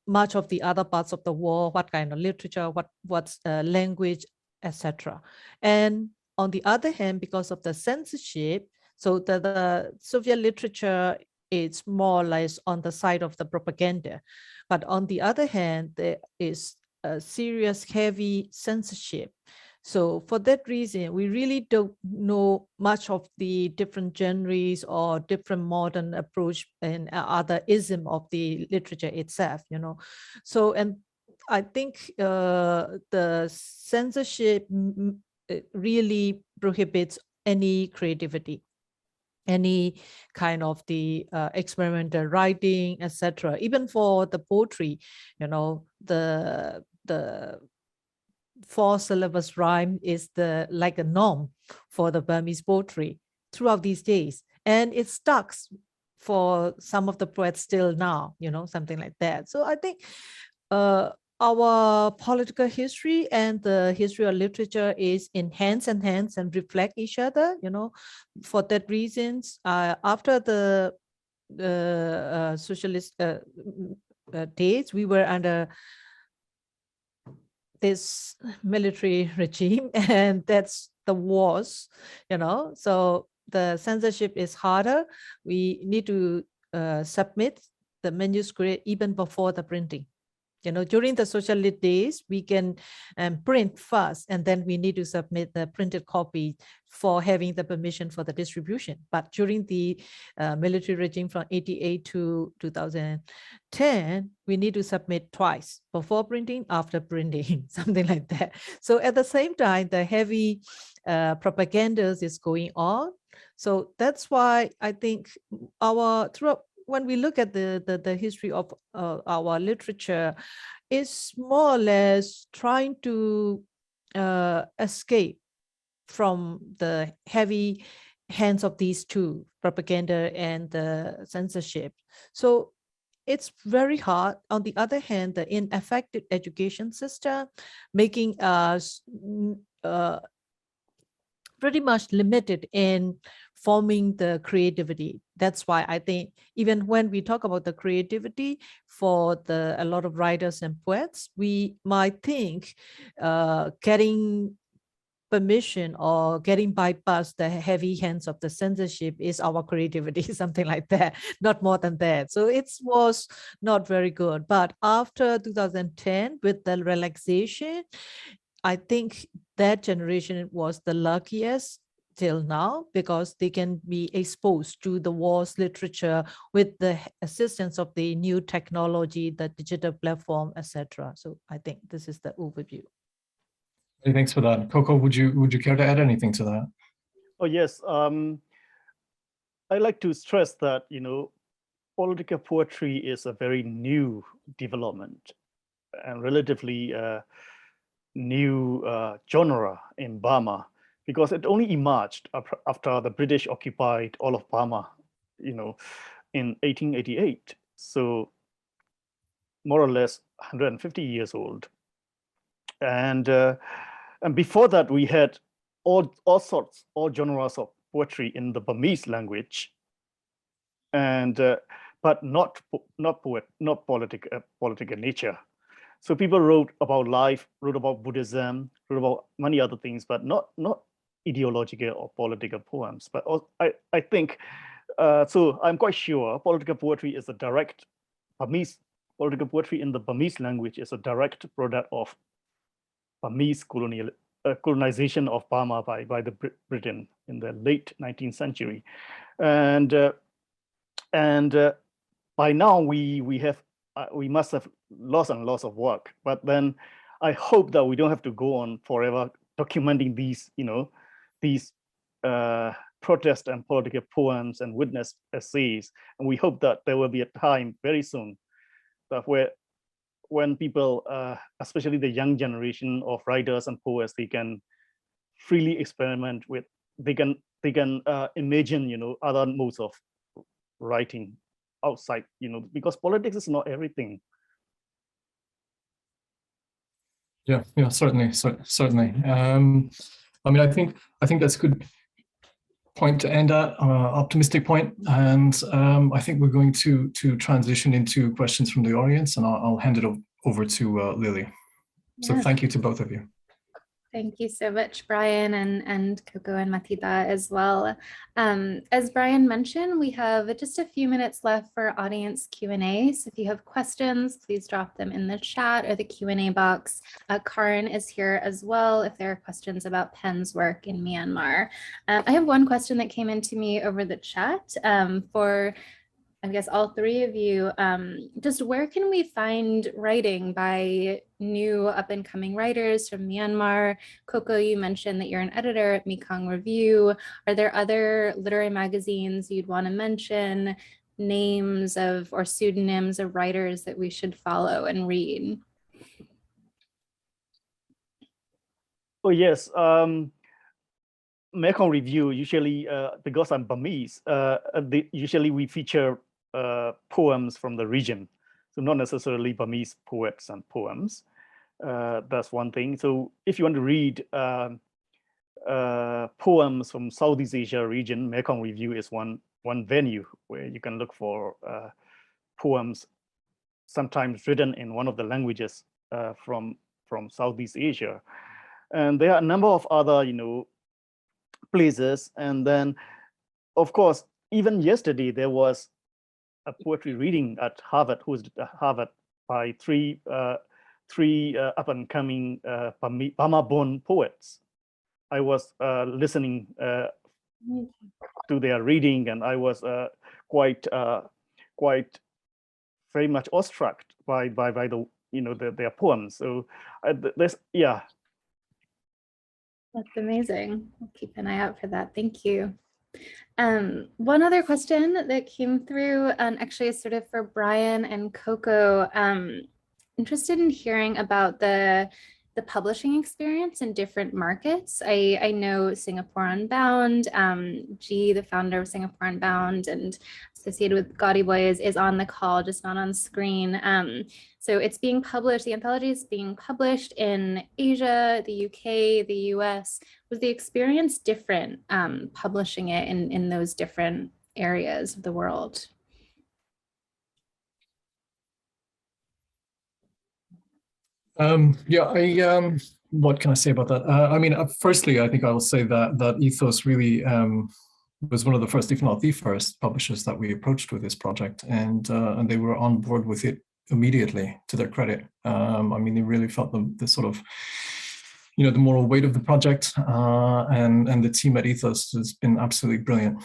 much of the other parts of the world, what kind of literature, what's language, etc. And on the other hand, because of the censorship, so the Soviet literature is more or less on the side of the propaganda. But on the other hand, there is a serious, heavy censorship. So for that reason, we really don't know much of the different genres or different modern approach and other ism of the literature itself, So, and I think the censorship really prohibits any creativity, any kind of the experimental writing, etc. Even for the poetry, the 4-syllabus rhyme is like a norm for the Burmese poetry throughout these days, and it stuck for some of the poets still now, something like that. So I think our political history and the history of literature is in hands and reflect each other, For that reasons, after the socialist days, we were under this military regime, and that's the wars, So the censorship is harder. We need to submit the manuscript even before the printing. During the socialist days, we can print first, and then we need to submit the printed copy for having the permission for the distribution. But during the military regime from 1988 to 2010, we need to submit twice, before printing, after printing, something like that. So at the same time, the heavy propaganda is going on. So that's why I think when we look at the history of our literature, it's more or less trying to escape from the heavy hands of these two, propaganda and the censorship. So it's very hard. On the other hand, the ineffective education system making us pretty much limited in forming the creativity. That's why I think even when we talk about the creativity for a lot of writers and poets, we might think getting permission or getting bypassed the heavy hands of the censorship is our creativity, something like that, not more than that. So it was not very good. But after 2010, with the relaxation, I think that generation was the luckiest till now because they can be exposed to the war's literature with the assistance of the new technology, the digital platform, etc. So I think this is the overview. Hey, thanks for that. Coco, would you care to add anything to that? Oh, yes. I like to stress that, political poetry is a very new development and relatively new genre in Burma, because it only emerged after the British occupied all of Burma, in 1888. So more or less 150 years old. And before that, we had all genres of poetry in the Burmese language, and but not political nature. So people wrote about life, wrote about Buddhism, wrote about many other things, but not ideological or political poems. But I think, so I'm quite sure political poetry is a direct Burmese, political poetry in the Burmese language is a direct product of Burmese colonization of Burma by the Britain in the late 19th century. And by now we must have lots and lots of work, but then I hope that we don't have to go on forever documenting these, these protest and political poems and witness essays. And we hope that there will be a time very soon that when people, especially the young generation of writers and poets, they can freely experiment with, they can imagine, other modes of writing outside, because politics is not everything. Yeah, certainly. I mean, I think that's a good point to end at, optimistic point, and I think we're going to transition into questions from the audience, and I'll hand it over to Lily. So thank you to both of you. Thank you so much, Brian, and Coco and Mathida as well. As Brian mentioned, we have just a few minutes left for audience Q&A. So if you have questions, please drop them in the chat or the Q&A box. Karin is here as well if there are questions about Penn's work in Myanmar. I have one question that came into me over the chat for, I guess, all three of you. Just where can we find writing by new up and coming writers from Myanmar? Coco, you mentioned that you're an editor at Mekong Review. Are there other literary magazines you'd want to mention, names of or pseudonyms of writers that we should follow and read? Oh, yes. Mekong Review, usually, because I'm Burmese, usually we feature poems from the region. So not necessarily Burmese poets and poems. That's one thing. So if you want to read poems from Southeast Asia region, Mekong Review is one venue where you can look for poems, sometimes written in one of the languages from Southeast Asia. And there are a number of other, places. And then, of course, even yesterday there was a poetry reading at Harvard, by three up-and-coming Burma-born poets. I was listening to their reading, and I was quite very much awestruck by the their poems. So yeah. That's amazing. I'll keep an eye out for that. Thank you. One other question that came through, and actually is sort of for Brian and Coco. Interested in hearing about the publishing experience in different markets. I know Singapore Unbound, G, the founder of Singapore Unbound and associated with Yway is on the call, just not on screen. So it's being published, the anthology is being published in Asia, the UK, the US. Was the experience different publishing it in those different areas of the world? Yeah, what can I say about that? I mean, firstly, I think I will say that Ethos really was one of the first, if not the first, publishers that we approached with this project, and they were on board with it immediately, to their credit. I mean, they really felt the sort of you know, the moral weight of the project, and the team at Ethos has been absolutely brilliant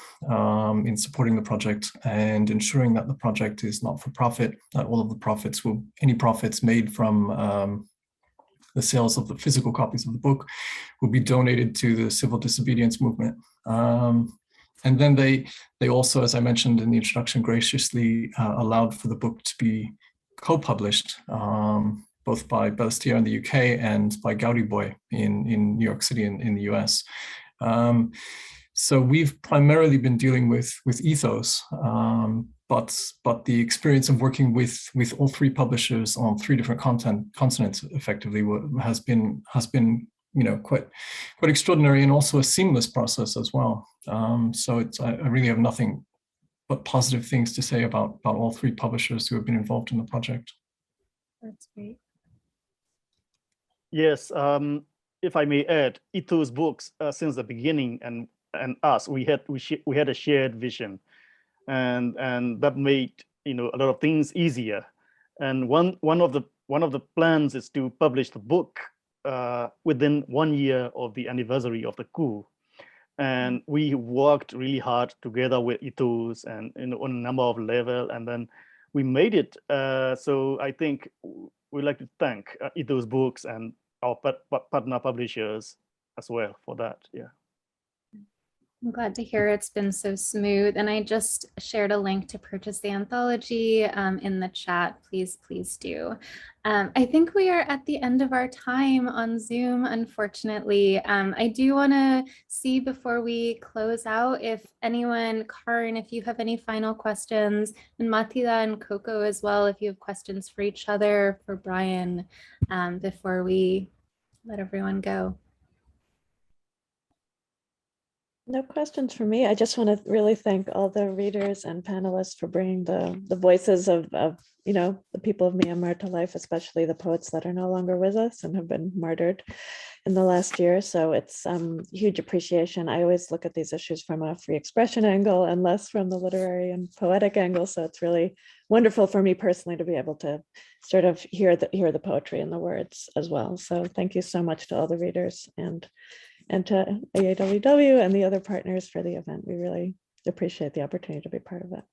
in supporting the project and ensuring that the project is not for profit, that all of the profits any profits made from the sales of the physical copies of the book will be donated to the civil disobedience movement. And then they also, as I mentioned in the introduction, graciously allowed for the book to be co-published, both by Bellestier in the UK and by Yway in New York City in the US. So we've primarily been dealing with Ethos, but the experience of working with all three publishers on three different continents effectively has been you know, quite extraordinary, and also a seamless process as well. So I really have nothing but positive things to say about all three publishers who have been involved in the project. That's great. Yes, if I may add, Ethos Books since the beginning and us, we had a shared vision, and that made, you know, a lot of things easier. And one of the plans is to publish the book within 1 year of the anniversary of the coup. And we worked really hard together with Ethos and, you know, on a number of levels, and then we made it. So I think we'd like to thank Ethos Books and our partner publishers as well for that. Yeah. I'm glad to hear it's been so smooth. And I just shared a link to purchase the anthology in the chat. Please do. I think we are at the end of our time on Zoom, unfortunately. I do want to see before we close out if anyone, Karin, if you have any final questions, and Mathilda and Coco as well, if you have questions for each other, for Brian, before we let everyone go. No questions for me. I just want to really thank all the readers and panelists for bringing the voices of you know, the people of Myanmar to life, especially the poets that are no longer with us and have been martyred in the last year. So it's huge appreciation. I always look at these issues from a free expression angle and less from the literary and poetic angle. So it's really wonderful for me personally to be able to sort of hear the poetry and the words as well. So thank you so much to all the readers and to AAWW and the other partners for the event. We really appreciate the opportunity to be part of it.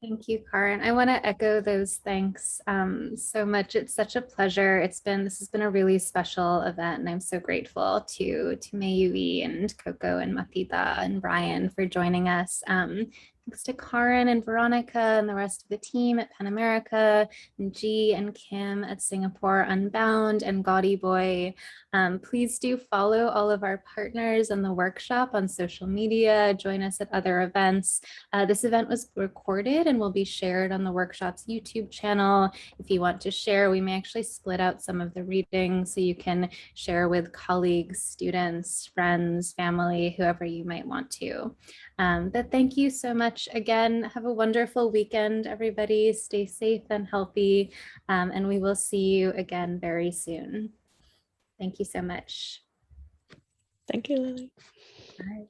Thank you, Karin. I want to echo those thanks so much. It's such a pleasure. This has been a really special event, and I'm so grateful to Yway and Coco and Mathilda and Brian for joining us. Thanks to Karin and Veronica and the rest of the team at Pan America, and G and Kim at Singapore Unbound, and Gaudy Boy. Please do follow all of our partners and the workshop on social media. Join us at other events. This event was recorded and will be shared on the workshop's YouTube channel. If you want to share, we may actually split out some of the reading so you can share with colleagues, students, friends, family, whoever you might want to. But thank you so much again. Have a wonderful weekend, everybody. Stay safe and healthy, and we will see you again very soon. Thank you so much. Thank you, Lily. All right.